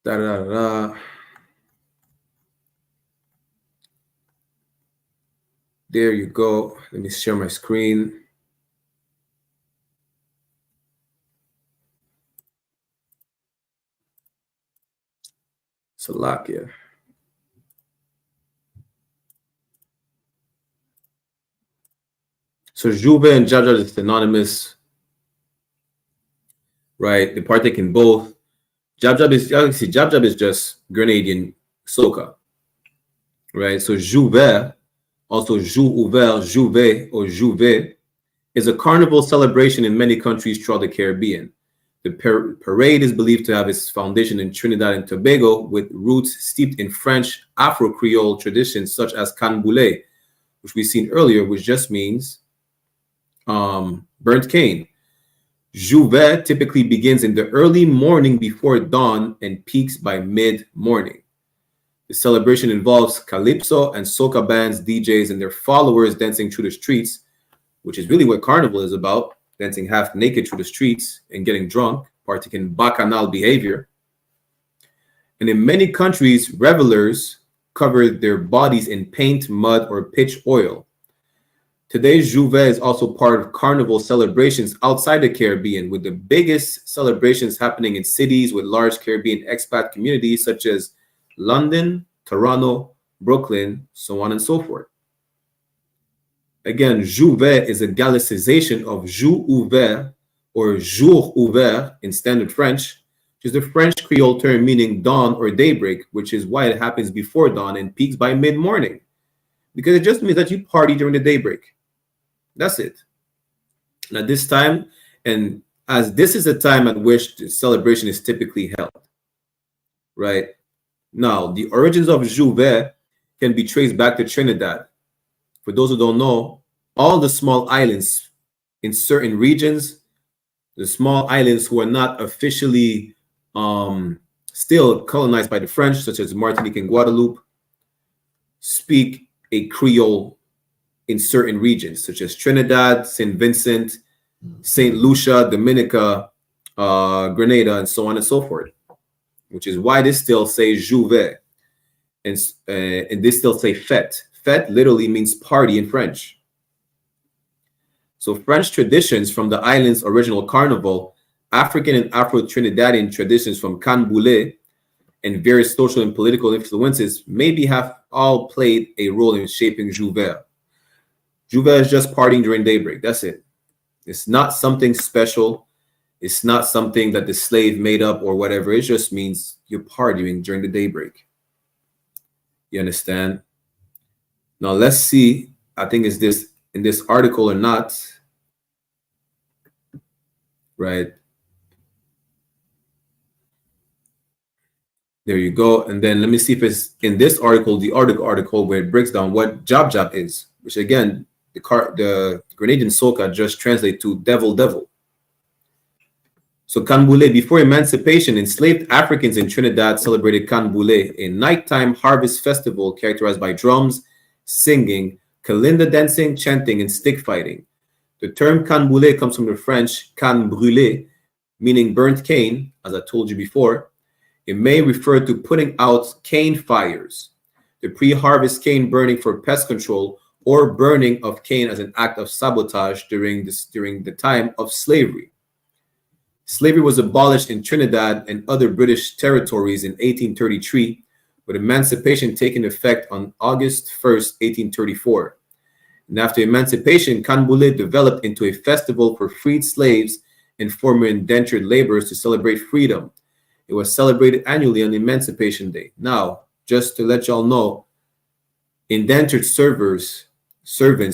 Da, da, da, da. There you go. Let me share my screen. Slovakia. So Juve and Jaja is synonymous, right? They partake in both. Jab is just Grenadian soca, right? So Juve, also Jou Ouvert, Juve or Juve, is a carnival celebration in many countries throughout the Caribbean. The parade is believed to have its foundation in Trinidad and Tobago, with roots steeped in French Afro-Creole traditions such as canboulé, which we've seen earlier, which just means burnt cane. Juve typically begins in the early morning before dawn and peaks by mid-morning. The celebration involves calypso and soca bands, DJs, and their followers dancing through the streets, which is really what Carnival is about, dancing half naked through the streets and getting drunk, partaking in bacchanal behavior. And in many countries, revelers cover their bodies in paint, mud, or pitch oil. Today's Juve is also part of Carnival celebrations outside the Caribbean, with the biggest celebrations happening in cities with large Caribbean expat communities such as London, Toronto, Brooklyn, so on and so forth. Again, Juve is a Gallicization of Jour ouvert or Jour ouvert in standard French, which is the French Creole term meaning dawn or daybreak, which is why it happens before dawn and peaks by mid-morning, because it just means that you party during the daybreak. That's it. And at this time, and as this is the time at which the celebration is typically held, right? Now, the origins of Juve can be traced back to Trinidad. For those who don't know, all the small islands in certain regions, the small islands who are not officially still colonized by the French, such as Martinique and Guadeloupe, speak a Creole in certain regions, such as Trinidad, St. Vincent, St. Lucia, Dominica, Grenada, and so on and so forth, which is why they still say Juve, and they still say fête. Fête literally means party in French. So French traditions from the island's original carnival, African and Afro-Trinidadian traditions from canboulé, and various social and political influences maybe have all played a role in shaping Juve. Juve is just partying during daybreak. That's it. It's not something special. It's not something that the slave made up or whatever. It just means you're partying during the daybreak. You understand? Now let's see. I think it's this in this article or not. Right. There you go. And then let me see if it's in this article, the article where it breaks down what job is, which again, the Grenadian soca just translate to devil. So canboulé, before emancipation, enslaved Africans in Trinidad celebrated canboulé, a nighttime harvest festival characterized by drums, singing, kalinda dancing, chanting, and stick fighting. The term canboulé comes from the French can brûler, meaning burnt cane, as I told you before. It may refer to putting out cane fires, the pre-harvest cane burning for pest control, or burning of cane as an act of sabotage during the time of slavery. Slavery was abolished in Trinidad and other British territories in 1833, with emancipation taking effect on August 1st, 1834. And after emancipation, canboulé developed into a festival for freed slaves and former indentured laborers to celebrate freedom. It was celebrated annually on Emancipation Day. Now, just to let y'all know, indentured servants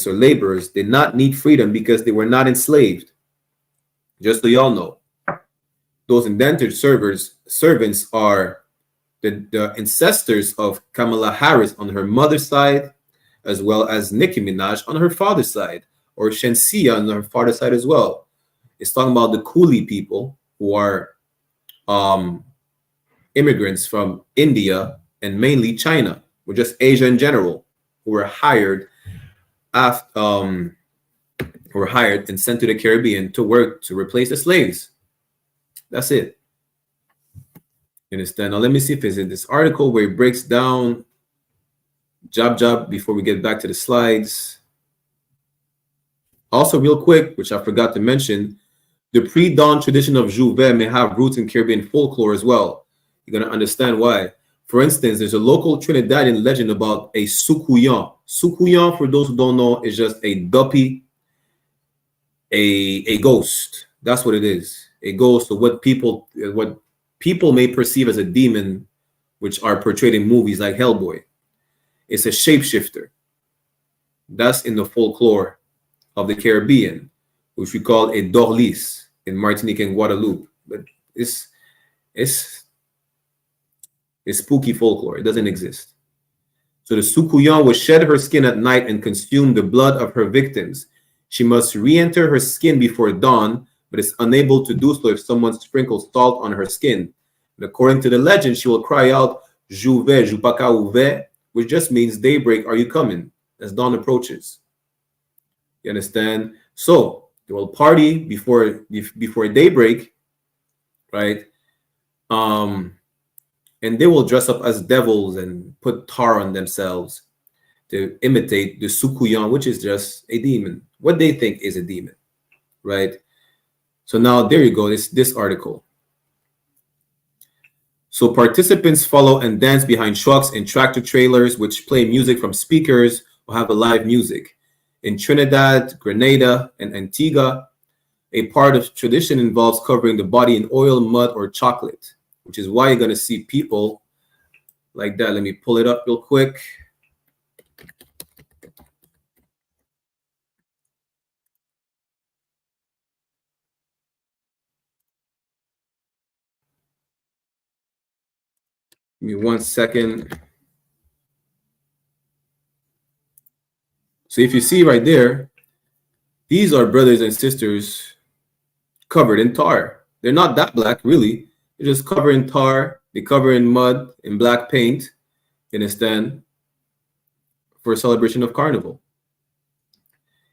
or laborers did not need freedom because they were not enslaved. Just so y'all know, those indentured servants are the ancestors of Kamala Harris on her mother's side, as well as Nicki Minaj on her father's side, or Shensia on her father's side as well. It's talking about the Coolie people who are immigrants from India and mainly China, or just Asia in general, who were hired and sent to the Caribbean to work to replace the slaves. That's it. You understand? Now let me see if it's in this article where it breaks down job before we get back to the slides. Also, real quick, which I forgot to mention, the pre-dawn tradition of J'ouvert may have roots in Caribbean folklore as well. You're going to understand why. For instance, there's a local Trinidadian legend about a sukuyan. Sukuyan, for those who don't know, is just a duppy, a ghost. That's what it is. A ghost of what people may perceive as a demon, which are portrayed in movies like Hellboy. It's a shapeshifter. That's in the folklore of the Caribbean, which we call a dorlis in Martinique and Guadeloupe. But it's spooky folklore. It doesn't exist. So the Sukuyan will shed her skin at night and consume the blood of her victims. She must re-enter her skin before dawn, but is unable to do so if someone sprinkles salt on her skin. And according to the legend, she will cry out, "J'ouvert, J'upaka ouvert," which just means daybreak, are you coming? As dawn approaches. You understand? So they will party before daybreak, right? And they will dress up as devils and put tar on themselves to imitate the Sukuyan, which is just a demon. What they think is a demon, right? So now there you go. This article. So participants follow and dance behind trucks and tractor trailers, which play music from speakers or have a live music. In Trinidad, Grenada, and Antigua, a part of tradition involves covering the body in oil, mud, or chocolate, which is why you're going to see people like that. Let me pull it up real quick. Give me 1 second. So if you see right there, these are brothers and sisters covered in tar. They're not that black, really. They're just covered in tar. They cover in mud, in black paint, you understand, for a celebration of Carnival.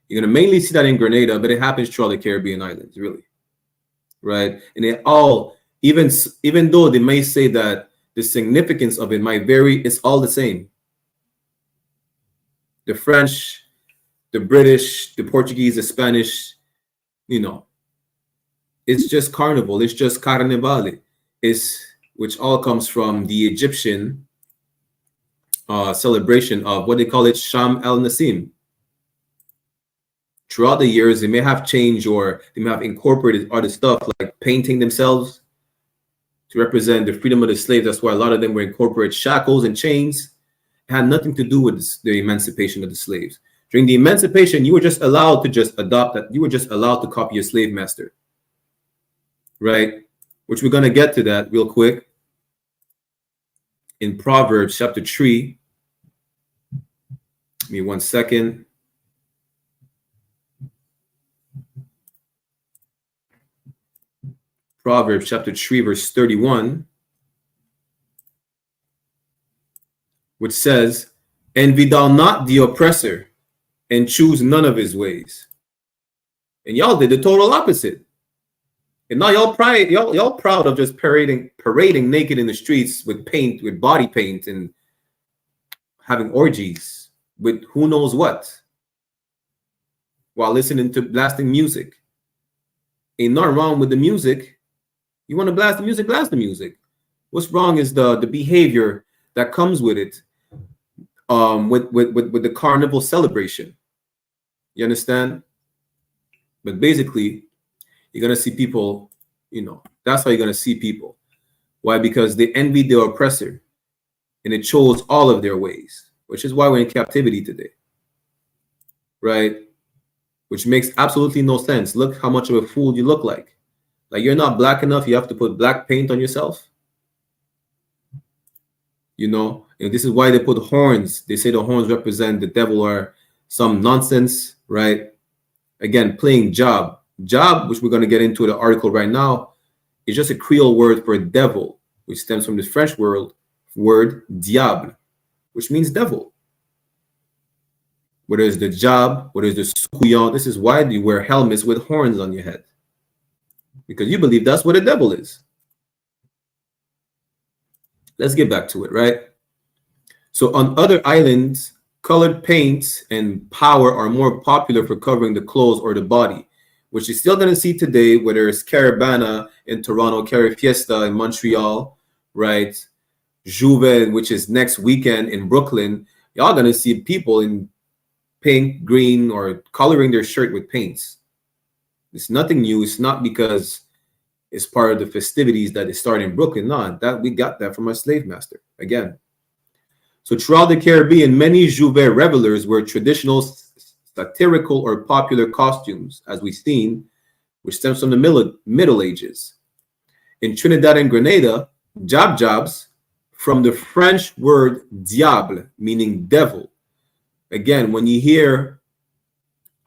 You're going to mainly see that in Grenada, but it happens throughout the Caribbean islands, really, right? And they all, even though they may say that the significance of it might vary, it's all the same. The French, the British, the Portuguese, the Spanish, you know, it's just Carnival. It's just Carnival. Which all comes from the Egyptian celebration of what they call it, Sham el-Nasim. Throughout the years, they may have changed or they may have incorporated other stuff like painting themselves to represent the freedom of the slaves. That's why a lot of them were incorporated shackles and chains. It had nothing to do with the emancipation of the slaves. During the emancipation, you were just allowed to just adopt that. You were just allowed to copy your slave master, right? Which we're going to get to that real quick. In Proverbs chapter 3, give me 1 second. Proverbs chapter 3, verse 31, which says, "Envy thou not the oppressor, and choose none of his ways." And y'all did the total opposite. And now y'all proud of just parading naked in the streets with paint, with body paint, and having orgies with who knows what, while listening to blasting music. Ain't nothing wrong with the music. You want to blast the music, blast the music. What's wrong is the behavior that comes with it, with the Carnival celebration. You understand? But basically, you're gonna see people, that's how you're gonna see people. Why? Because they envy their oppressor, and it chose all of their ways, which is why we're in captivity today, right? Which makes absolutely no sense. Look how much of a fool you look like. Like, you're not black enough, you have to put black paint on yourself. you know, and this is why they put horns. They say the horns represent the devil or some nonsense, right? Again, playing job, which we're going to get into the article right now, is just a Creole word for devil, which stems from the French word diable, which means devil. Whether it's the job, whether it's the soucouillon, this is why you wear helmets with horns on your head, because you believe that's what a devil is. Let's get back to it, right? So on other islands, colored paints and power are more popular for covering the clothes or the body, which you're still going to see today, whether it's Carabana in Toronto, Carry Fiesta in Montreal, right? Juve, which is next weekend in Brooklyn. Y'all going to see people in pink, green, or coloring their shirt with paints. It's nothing new. It's not because it's part of the festivities that they start in Brooklyn. No, that we got that from our slave master. Again. So throughout the Caribbean, many Juve revelers wear traditional satirical or popular costumes, as we've seen, which stems from the Middle Ages. In Trinidad and Grenada, jobs from the French word diable, meaning devil. Again, when you hear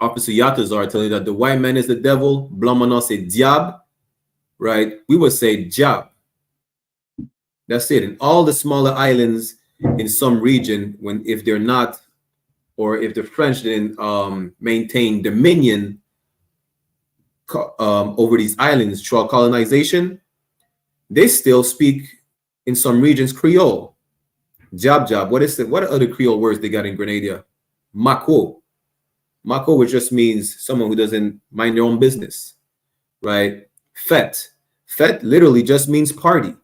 Officer Yatazar telling you that the white man is the devil, Blanc Manon say diable, right? We would say job. That's it. In all the smaller islands in some region, if they're not, or if the French didn't maintain dominion over these islands throughout colonization, they still speak in some regions Creole. Job. What are other Creole words they got in Grenada? Mako, which just means someone who doesn't mind their own business, right? Fête literally just means party.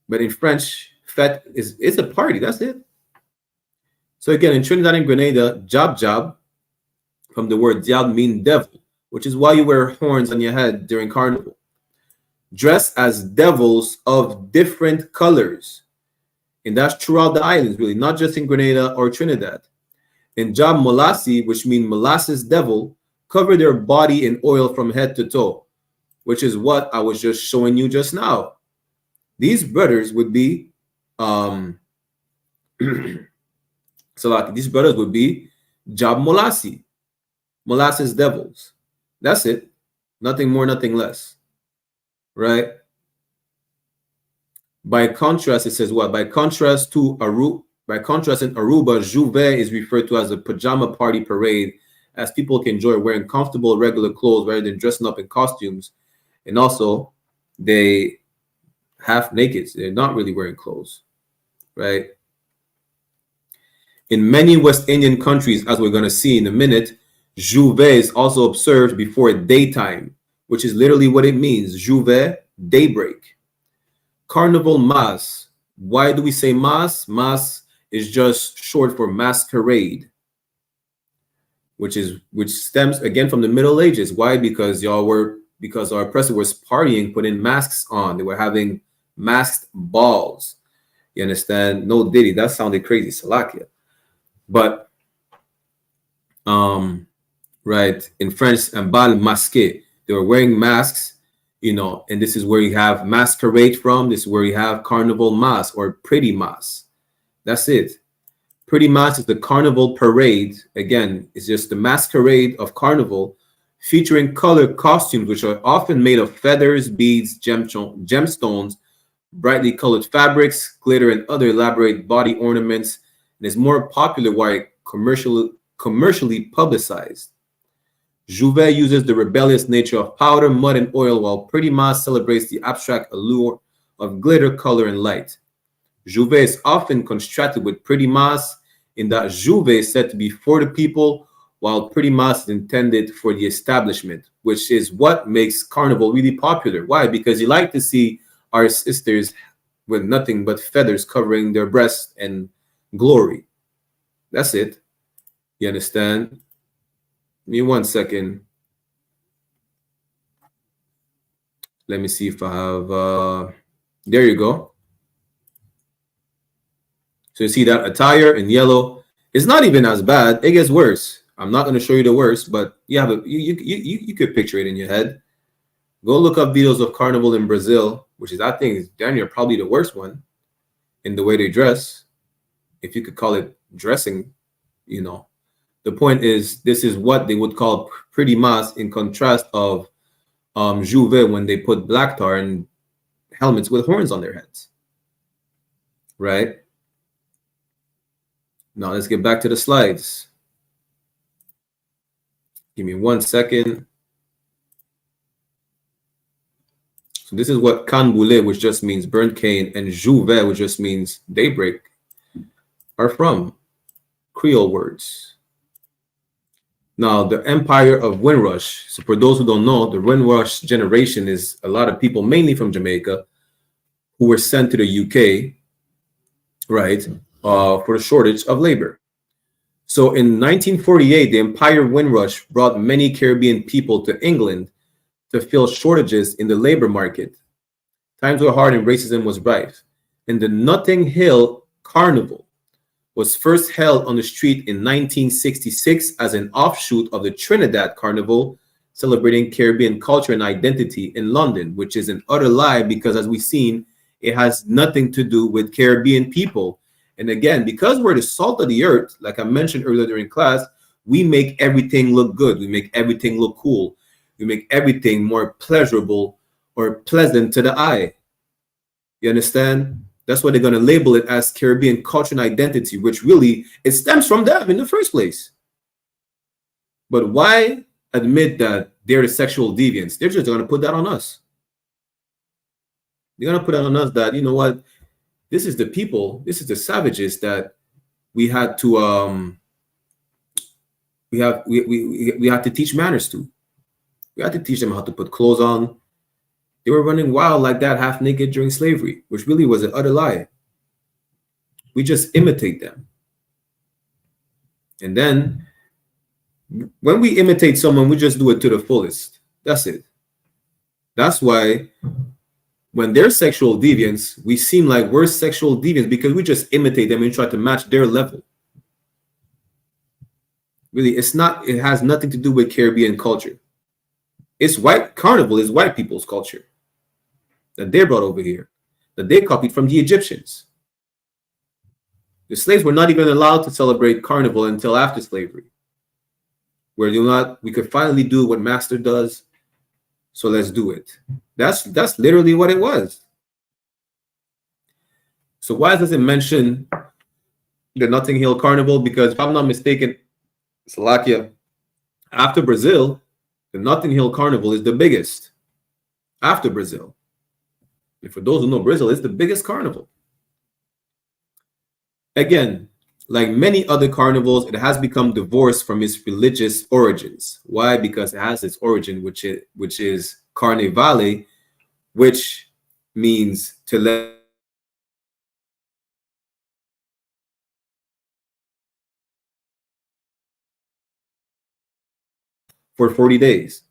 But in French, fête is a party. That's it. So again, in Trinidad and Grenada, job from the word diable mean devil, which is why you wear horns on your head during Carnival. Dress as devils of different colors. And that's throughout the islands, really, not just in Grenada or Trinidad. In Job Molassi, which means molasses devil, cover their body in oil from head to toe, which is what I was just showing you just now. These brothers would be these brothers would be Job Molassi, molasses devils. That's it. Nothing more, nothing less. Right? By contrast, it says what? By contrast in Aruba, Juve is referred to as a pajama party parade, as people can enjoy wearing comfortable, regular clothes rather than dressing up in costumes. And also, they half naked. They're not really wearing clothes, right? In many West Indian countries, as we're going to see in a minute, Juve is also observed before daytime, which is literally what it means. Juve, daybreak. Carnival Mass. Why do we say Mass? Mass is just short for masquerade, which stems again from the Middle Ages. Why? Because our oppressor was partying, putting masks on. They were having masked balls. You understand? No Diddy. That sounded crazy, Salakia. But right, in French, un bal masqué, they were wearing masks, you know, and this is where you have masquerade from. This is where you have Carnival Mass or Pretty Mass. That's it. Pretty Mass is the carnival parade. Again, it's just the masquerade of Carnival, featuring colored costumes, which are often made of feathers, beads, gemstones, brightly colored fabrics, glitter, and other elaborate body ornaments. And is more popular while commercially publicized. Juve uses the rebellious nature of powder, mud, and oil, while Pretty Mass celebrates the abstract allure of glitter, color, and light. Juve is often contrasted with Pretty Mass in that Juve is said to be for the people, while Pretty Mass is intended for the establishment, which is what makes Carnival really popular. Why? Because you like to see our sisters with nothing but feathers covering their breasts and glory. That's it. You understand? Give me 1 second. Let me see if I have there you go. So you see that attire in yellow. It's not even as bad. It gets worse. I'm not going to show you the worst, but you have you could picture it in your head. Go look up videos of Carnival in Brazil, which is, I think, is damn near probably the worst one. in the way they dress, if you could call it dressing, you know. The point is, this is what they would call pretty mass, in contrast of Juve when they put black tar and helmets with horns on their heads, right? Now let's get back to the slides. Give me 1 second. So this is what Canboulé, which just means burnt cane, and Juve, which just means daybreak, are from. Creole words. Now, the empire of Windrush. So for those who don't know, the Windrush generation is a lot of people, mainly from Jamaica, who were sent to the UK, right, for the shortage of labor. So in 1948, the Empire Windrush brought many Caribbean people to England to fill shortages in the labor market. Times were hard and racism was rife. And the Notting Hill Carnival was first held on the street in 1966 as an offshoot of the Trinidad Carnival, celebrating Caribbean culture and identity in London, which is an utter lie because, as we've seen, it has nothing to do with Caribbean people. And again, because we're the salt of the earth, like I mentioned earlier during class, we make everything look good. We make everything look cool. We make everything more pleasurable or pleasant to the eye. You understand? That's why they're going to label it as Caribbean culture and identity, which really, it stems from them in the first place. But why admit that they're the sexual deviants? They're just going to put that on us. They're going to put that on us that, you know what, this is the people, this is the savages that we had to, we have to teach manners to. We had to teach them how to put clothes on. They were running wild like that, half naked during slavery, which really was an utter lie. We just imitate them. And then when we imitate someone, we just do it to the fullest. That's it. That's why when they're sexual deviants, we seem like we're sexual deviants because we just imitate them and try to match their level. Really, it has nothing to do with Caribbean culture. It's white. Carnival is white people's culture that they brought over here, that they copied from the Egyptians. The slaves were not even allowed to celebrate Carnival until after slavery, where we could finally do what master does, so let's do it. That's literally what it was. So why does it mention the Notting Hill Carnival? Because if I'm not mistaken, Slovakia, after Brazil, the Notting Hill Carnival is the biggest after Brazil. And for those who know Brazil, it's the biggest carnival. Again, like many other carnivals, it has become divorced from its religious origins. Why? Because it has its origin, which is Carnivale, which means to let for 40 days,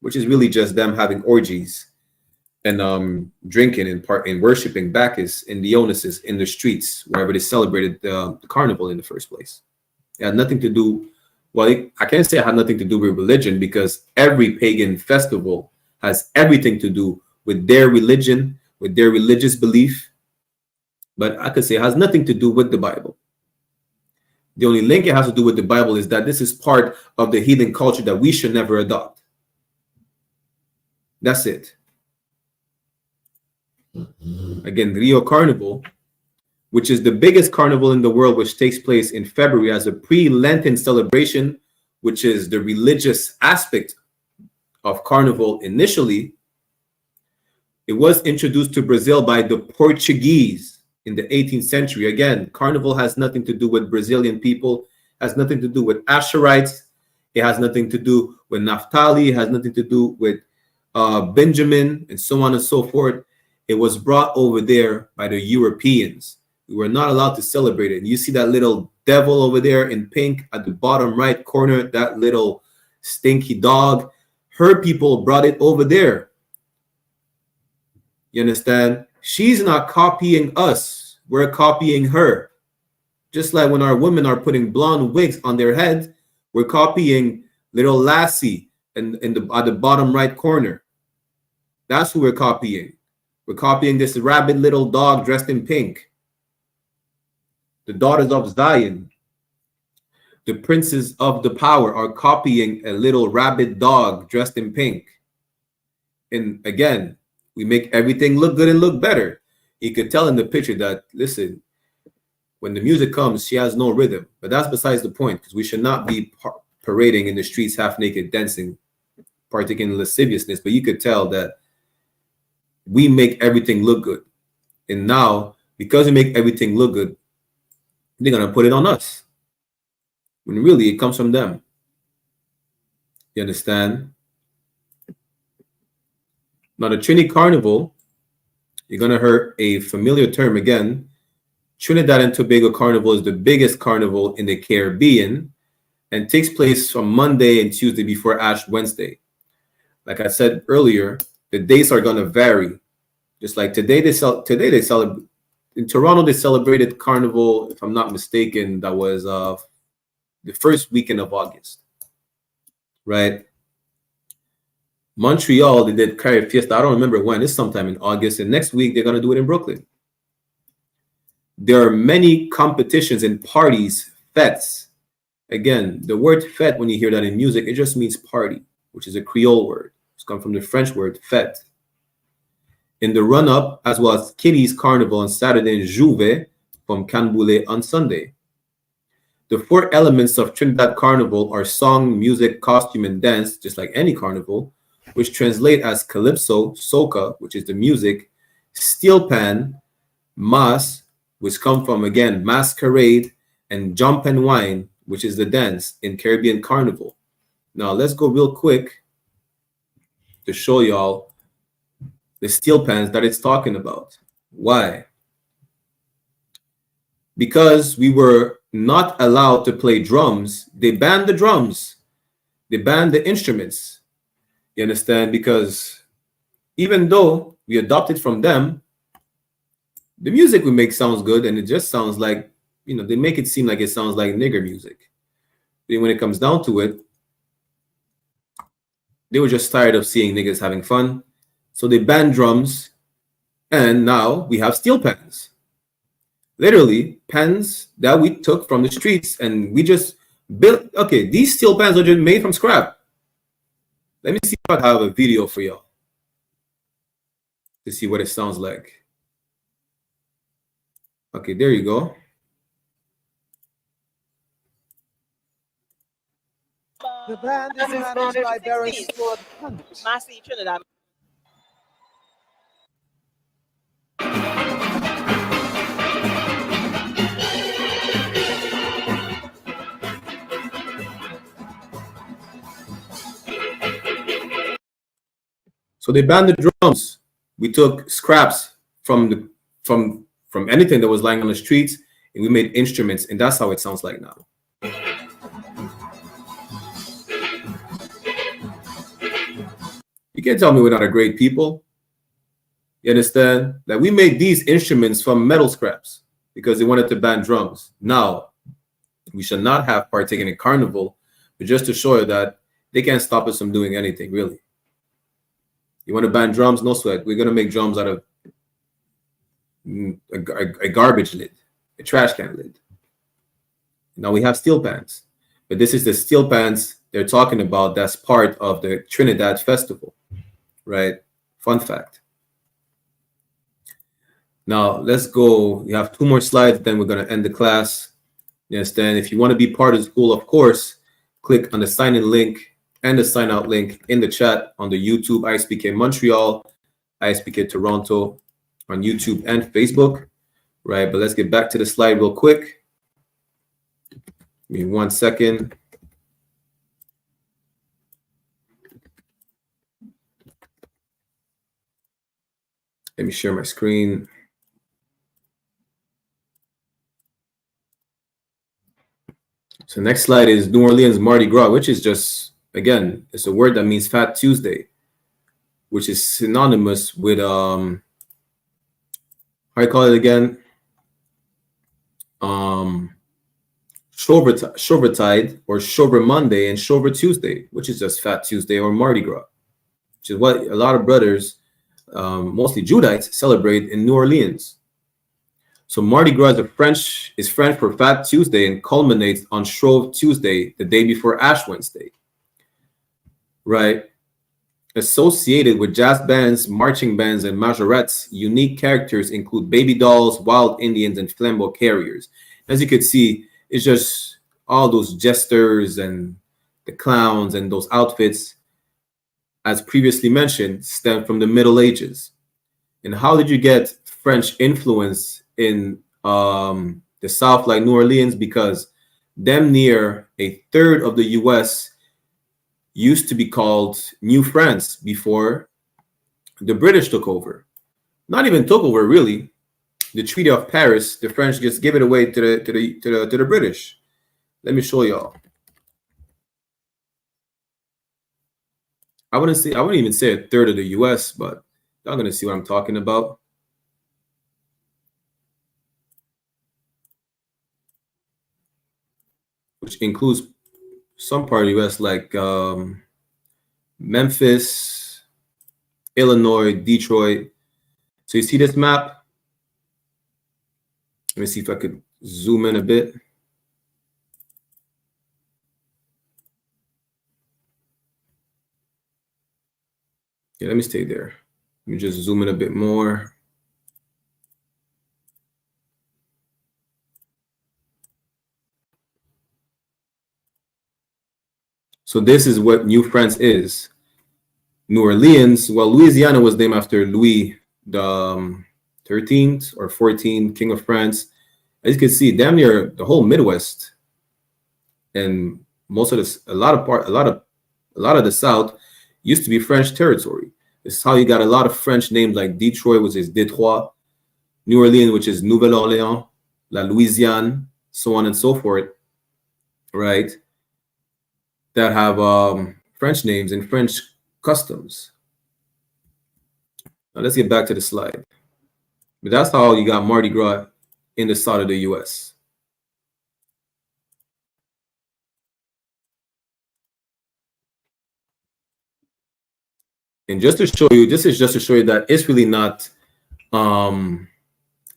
which is really just them having orgies and drinking and worshiping Bacchus and Dionysus in the streets wherever they celebrated the carnival in the first place. It had nothing to do, well, I can't say it had nothing to do with religion, because every pagan festival has everything to do with their religion, with their religious belief. But I could say it has nothing to do with the Bible. The only link it has to do with the Bible is that this is part of the heathen culture that we should never adopt. That's it. Again, Rio Carnival, which is the biggest carnival in the world, which takes place in February as a pre-Lenten celebration, which is the religious aspect of Carnival initially. It was introduced to Brazil by the Portuguese in the 18th century. Again, Carnival has nothing to do with Brazilian people, has nothing to do with Asherites, it has nothing to do with Naphtali, it has nothing to do with Benjamin, and so on and so forth. It was brought over there by the Europeans. We were not allowed to celebrate it. And you see that little devil over there in pink at the bottom right corner, that little stinky dog. Her people brought it over there. You understand? She's not copying us. We're copying her. Just like when our women are putting blonde wigs on their heads, we're copying little Lassie at the bottom right corner. That's who we're copying. We're copying this rabid little dog dressed in pink. The daughters of Zion, the princes of the power, are copying a little rabid dog dressed in pink. And again, we make everything look good and look better. You could tell in the picture that, listen, when the music comes, she has no rhythm. But that's besides the point, because we should not be parading in the streets half naked, dancing, partaking in lasciviousness. But you could tell that we make everything look good. And now, because we make everything look good, they're going to put it on us. When really it comes from them. You understand? Now, the Trinity Carnival, you're going to hear a familiar term again. Trinidad and Tobago Carnival is the biggest carnival in the Caribbean and takes place from Monday and Tuesday before Ash Wednesday. Like I said earlier, the dates are going to vary. Just like today they celebrate in Toronto, they celebrated Carnival, if I'm not mistaken, that was the first weekend of August, right? Montreal, they did Carry Fiesta. I don't remember when. It's sometime in August. And next week, they're going to do it in Brooklyn. There are many competitions and parties, fetes. Again, the word fete, when you hear that in music, it just means party, which is a Creole word. It's come from the French word fete. In the run-up, as well as Kitty's Carnival on Saturday and Jouvet from Canboulay on Sunday. The four elements of Trinidad Carnival are song, music, costume, and dance, just like any carnival, which translate as calypso, soca, which is the music, steel pan, mas, which come from, again, masquerade, and jump and wine, which is the dance in Caribbean Carnival. Now, let's go real quick to show y'all the steel pans that it's talking about. Why? Because we were not allowed to play drums, they banned the drums. They banned the instruments. You understand? Because even though we adopted from them, the music we make sounds good, and it just sounds like, you know, they make it seem like it sounds like nigger music. But when it comes down to it, they were just tired of seeing niggas having fun. So they banned drums, and now we have steel pans. Literally, pans that we took from the streets, and we just built. Okay, these steel pans are just made from scrap. Let me see if I have a video for y'all to see what it sounds like. Okay, there you go. The band is managed by Barry Sword. Massey, Trinidad. So they banned the drums. We took scraps from anything that was lying on the streets, and we made instruments, and that's how it sounds like now. You can't tell me we're not a great people. You understand? That we made these instruments from metal scraps because they wanted to ban drums. Now, we should not have partaken in Carnival, but just to show you that they can't stop us from doing anything, really. You want to ban drums? No sweat. We're going to make drums out of a garbage lid, a trash can lid. Now we have steel pans. But this is the steel pans they're talking about. That's part of the Trinidad Festival, right? Fun fact. Now let's go. We have 2 more slides, then we're going to end the class. You understand? If you want to be part of the school, of course, click on the sign-in link and the sign-out link in the chat on the YouTube I.S.U.P.K Montreal, I.S.U.P.K Toronto on YouTube and Facebook, right? But let's get back to the slide real quick. Give me 1 second. Let me share my screen. So next slide is New Orleans Mardi Gras, which is just, again, it's a word that means Fat Tuesday, which is synonymous with, how do you call it again? Showvertide or Shover Monday and Shover Tuesday, which is just Fat Tuesday or Mardi Gras, which is what a lot of brothers mostly Judites, celebrate in New Orleans. So Mardi Gras is French for Fat Tuesday and culminates on Shrove Tuesday, the day before Ash Wednesday, right? Associated with jazz bands, marching bands, and majorettes, unique characters include baby dolls, wild Indians, and flambeau carriers. As you can see, it's just all those jesters and the clowns and those outfits, as previously mentioned, stem from the Middle Ages. And how did you get French influence in the South, like New Orleans? Because damn near a third of the U.S. used to be called New France before the British took over. Not even took over, really. The Treaty of Paris, the French just gave it away to the British. Let me show y'all. I wouldn't even say a third of the U.S., but y'all gonna see what I'm talking about. Which includes some part of the U.S. like Memphis, Illinois, Detroit. So you see this map? Let me see if I could zoom in a bit. Yeah, let me stay there. Let me just zoom in a bit more. So this is what New France is. New Orleans, well, Louisiana was named after Louis the 13th or 14th, King of France. As you can see, damn near the whole Midwest and most of this, a lot of the South used to be French territory. This is how you got a lot of French names like Detroit, which is Détroit, New Orleans, which is Nouvelle-Orléans, La Louisiane, so on and so forth, right? That have French names and French customs. Now let's get back to the slide. But that's how you got Mardi Gras in the south of the U.S. And just to show you, this is just to show you that it's really not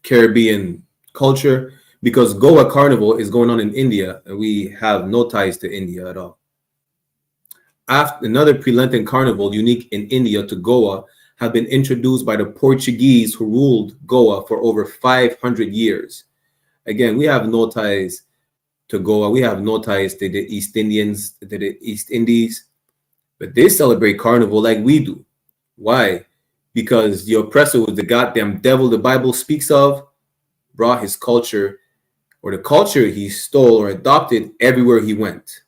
Caribbean culture, because Goa Carnival is going on in India, and we have no ties to India at all. After another pre-Lenten carnival unique in India to Goa have been introduced by the Portuguese who ruled Goa for over 500 years. Again, we have no ties to Goa. We have no ties to the East Indians, to the East Indies, but they celebrate carnival like we do. Why? Because the oppressor was the goddamn devil the Bible speaks of, brought his culture, or the culture he stole or adopted everywhere he went,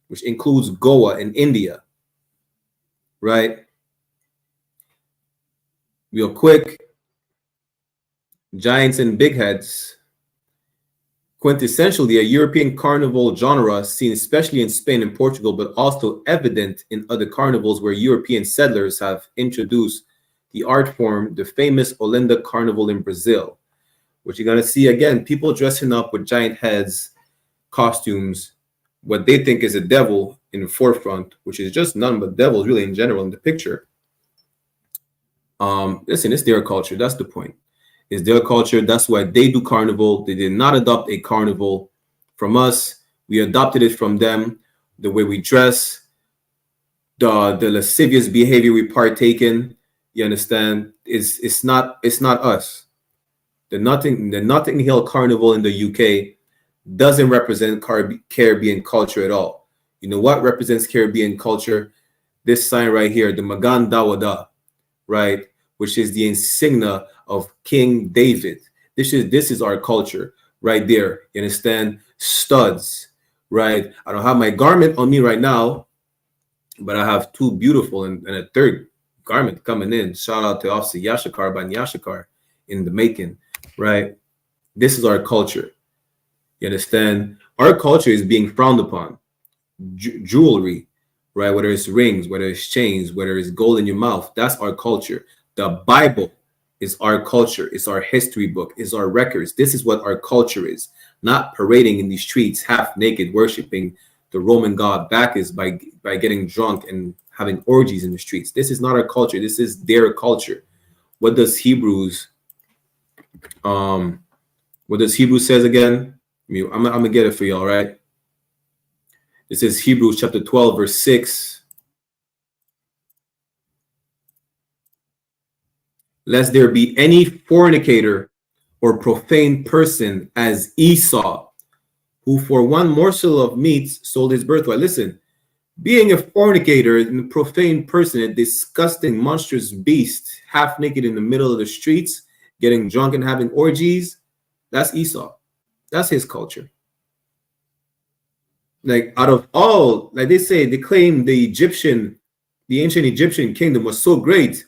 which includes Goa and India, right? Real quick, giants and big heads, quintessentially a European carnival genre seen especially in Spain and Portugal, but also evident in other carnivals where European settlers have introduced the art form, the famous Olinda Carnival in Brazil, which you're gonna see again, people dressing up with giant heads, costumes, what they think is a devil in the forefront, which is just none but devils really in general in the picture. Listen, it's their culture. That's the point. It's their culture. That's why they do carnival. They did not adopt a carnival from us. We adopted it from them. The way we dress, the lascivious behavior we partake in. You understand? It's not us. The Notting Hill Carnival in the UK doesn't represent Caribbean culture at all. You know what represents Caribbean culture? This sign right here, the Magan Dawada, right? Which is the insignia of King David. This is our culture right there. You understand? Studs, right? I don't have my garment on me right now, but I have two beautiful and a third garment coming in. Shout out to Officer Yashikar by Yashikar in the making, right? This is our culture. You understand? Our culture is being frowned upon. Jewelry, right? Whether it's rings, whether it's chains, whether it's gold in your mouth, that's our culture. The Bible is our culture. It's our history book. It's our records. This is what our culture is. Not parading in these streets half naked, worshiping the Roman god Bacchus by getting drunk and having orgies in the streets. This is not our culture. This is their culture. What does Hebrews says again? I'm gonna get it for y'all, right? It says Hebrews chapter 12, verse 6. Lest there be any fornicator or profane person as Esau, who for one morsel of meat sold his birthright. Listen, being a fornicator and a profane person, a disgusting, monstrous beast, half naked in the middle of the streets, getting drunk and having orgies, that's Esau. That's his culture. Like, out of all, like they say, they claim the ancient Egyptian kingdom was so great,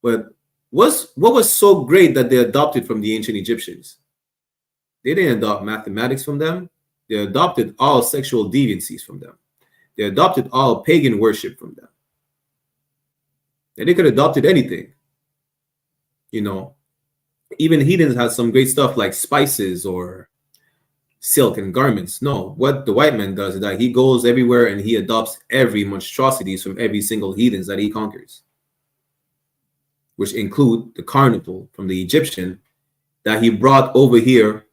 but what was so great that they adopted from the ancient Egyptians? They didn't adopt mathematics from them. They adopted all sexual deviancies from them. They adopted all pagan worship from them. And they could have adopted anything. You know, even heathens had some great stuff like spices or silk and garments. No, what the white man does is that he goes everywhere and he adopts every monstrosities from every single heathens that he conquers, which include the carnival from the Egyptian that he brought over here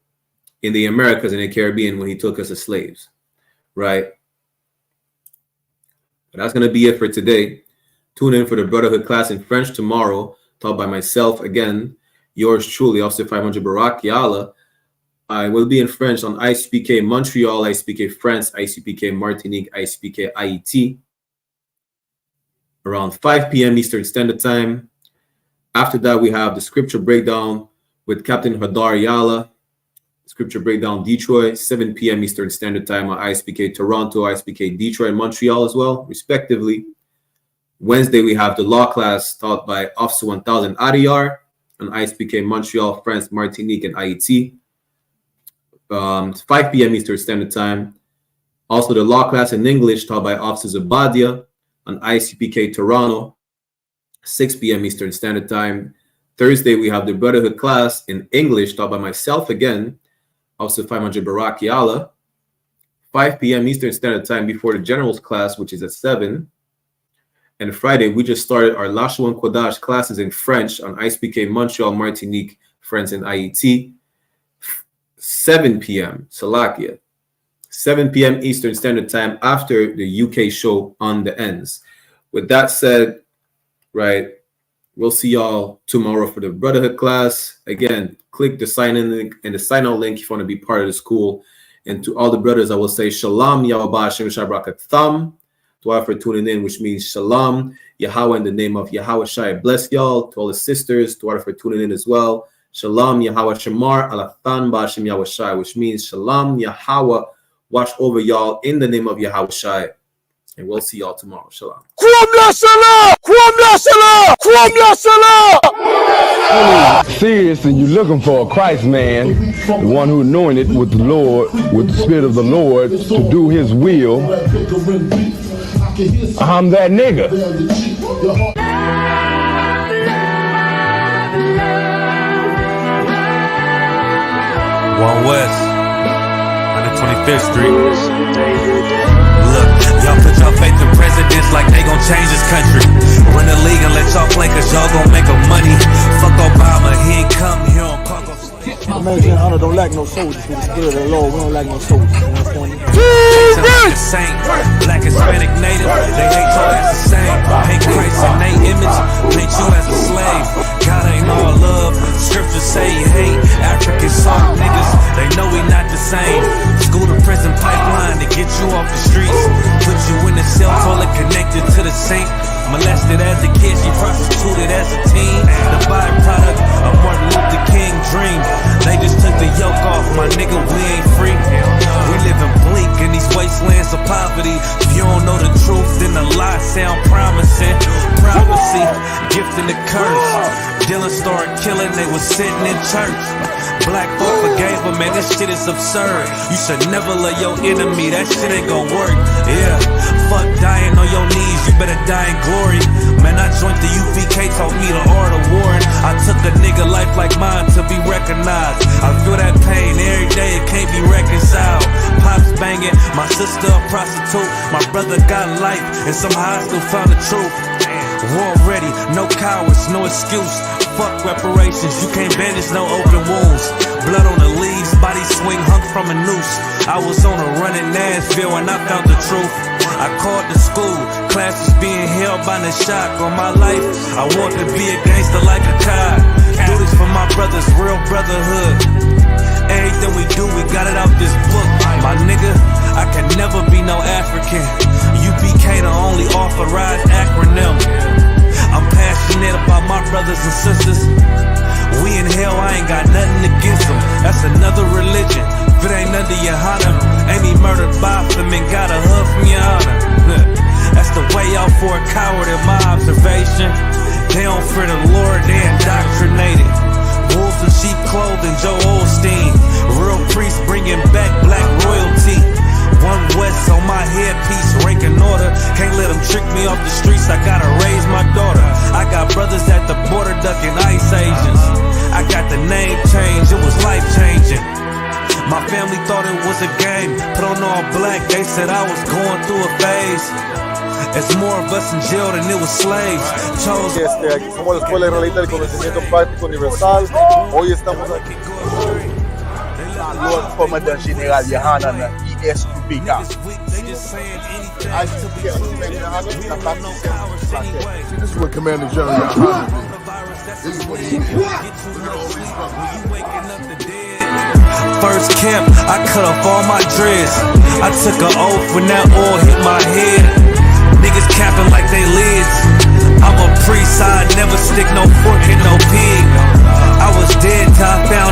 in the Americas and the Caribbean when he took us as slaves, right? But that's going to be it for today. Tune in for the Brotherhood class in French tomorrow, taught by myself again, yours truly, Officer 500 Barak Yala. I will be in French on I.S.U.P.K Montreal, I.S.U.P.K France, I.S.U.P.K Martinique, I.S.U.P.K IET, around 5 p.m. Eastern Standard Time. After that, we have the scripture breakdown with Captain Hadar Yala, scripture breakdown Detroit, 7 p.m. Eastern Standard Time on I.S.U.P.K Toronto, I.S.U.P.K Detroit, and Montreal as well, respectively. Wednesday, we have the law class taught by Officer 1000 Adiyar on I.S.U.P.K Montreal, France, Martinique, and IET. 5 p.m. Eastern Standard Time. Also, the law class in English taught by Officer Zabadia on I.S.U.P.K Toronto, 6 p.m. Eastern Standard Time. Thursday, we have the Brotherhood class in English taught by myself again, Officer 500 Barak Yala, 5 p.m. Eastern Standard Time before the General's class, which is at 7. And Friday, we just started our Lashon Kodash classes in French on I.S.U.P.K Montreal, Martinique, France, and IET. 7 p.m. Salakia, 7 p.m. Eastern Standard Time after the UK show on the ends. With that said, right, we'll see y'all tomorrow for the Brotherhood class. Again, click the sign-in link and the sign-out link if you want to be part of the school. And to all the brothers, I will say Shalom, Yahweh Hashem Shabrakat Thumb. To all for tuning in, which means Shalom, Yahweh in the name of Yahweh Shai. Bless y'all. To all the sisters, to all for tuning in as well. Shalom, Yahweh Shamar, Alathan Bashim Yahweh Shai, which means Shalom, Yahweh, watch over y'all in the name of Yahweh Shai. And we'll see y'all tomorrow. Shalom. Serious, and you're looking for a Christ man, the one who anointed with the Lord, with the Spirit of the Lord, to do his will. I'm that nigga. One West, 125th Street. Look, y'all put your faith in presidents like they gon' change this country. Run the league and let y'all play, cause y'all gon' make a money. Fuck Obama, he ain't come here on cargo. American honor don't lack no soldiers. With the spirit of the Lord, we don't lack no soldiers. You understand me? Like a saint, black, Hispanic, native, they hate y'all as the same. Hate Christ in they image, paint you as a slave. God ain't all love, scriptures say he hate African soft niggas, they know we not the same. School to prison pipeline to get you off the streets. Put you in the cell toilet connected to the sink. Molested as a kid, she prostituted as a teen. The byproduct of Martin Luther King dream. They just took the yoke off, my nigga, we ain't free. We living bleak in these wastelands of poverty. If you don't know the truth, then the lies sound promising. Prophecy, gift and the curse. Dylan started killing, they was sitting in church. Black folk forgave him, man, this shit is absurd. You should never love your enemy, that shit ain't gon' work. Yeah, fuck dying on your knees, you better die in glory. Man, I joined the UPK, taught me the art of warring. I took a nigga life like mine to be recognized. I feel that pain every day, it can't be reconciled. Pops banging, my sister sister a prostitute. My brother got life, and somehow I still found the truth. War ready, no cowards, no excuse. Fuck reparations, you can't bandage no open wounds. Blood on the leaves, body swing hung from a noose. I was on a run in Nashville and I found the truth. I called the school, classes being held by the shock on my life. I want to be a gangster like a child. Do this for my brothers, real brotherhood. Everything we do, we got it out this book. My nigga, I can never be no African. UPK the only authorized acronym. I'm passionate about my brothers and sisters. We in hell, I ain't got nothing against them. That's another religion. If it ain't under YAHANNA, ain't me murdered by them and got a hug from your honor. That's the way out for a coward in my observation. They don't fear the Lord, they indoctrinated. Wolves in sheep clothing, Joe Osteen. Real priests bringing back black royalty. One West on my headpiece, ranking order. Can't let them trick me off the streets, I gotta raise my daughter. I got brothers at the border ducking ICE agents. I got the name change, it was life changing. My family thought it was a game, put on all black, they said I was going through a phase. It's more of us in jail than it was slaves. Aquí somos la Escuela Israelita del Conocimiento Práctico Universal. Hoy estamos aquí. Lord Commandant General YAHANNA I.S.U.P.K. This is what Commander General YAHANNA did. This is what he did. First camp, I cut off all my dreads. I took an oath when that oil hit my head. Niggas capping like they lids. I'm a priest, I never stick no fork in no pig. I was dead till I found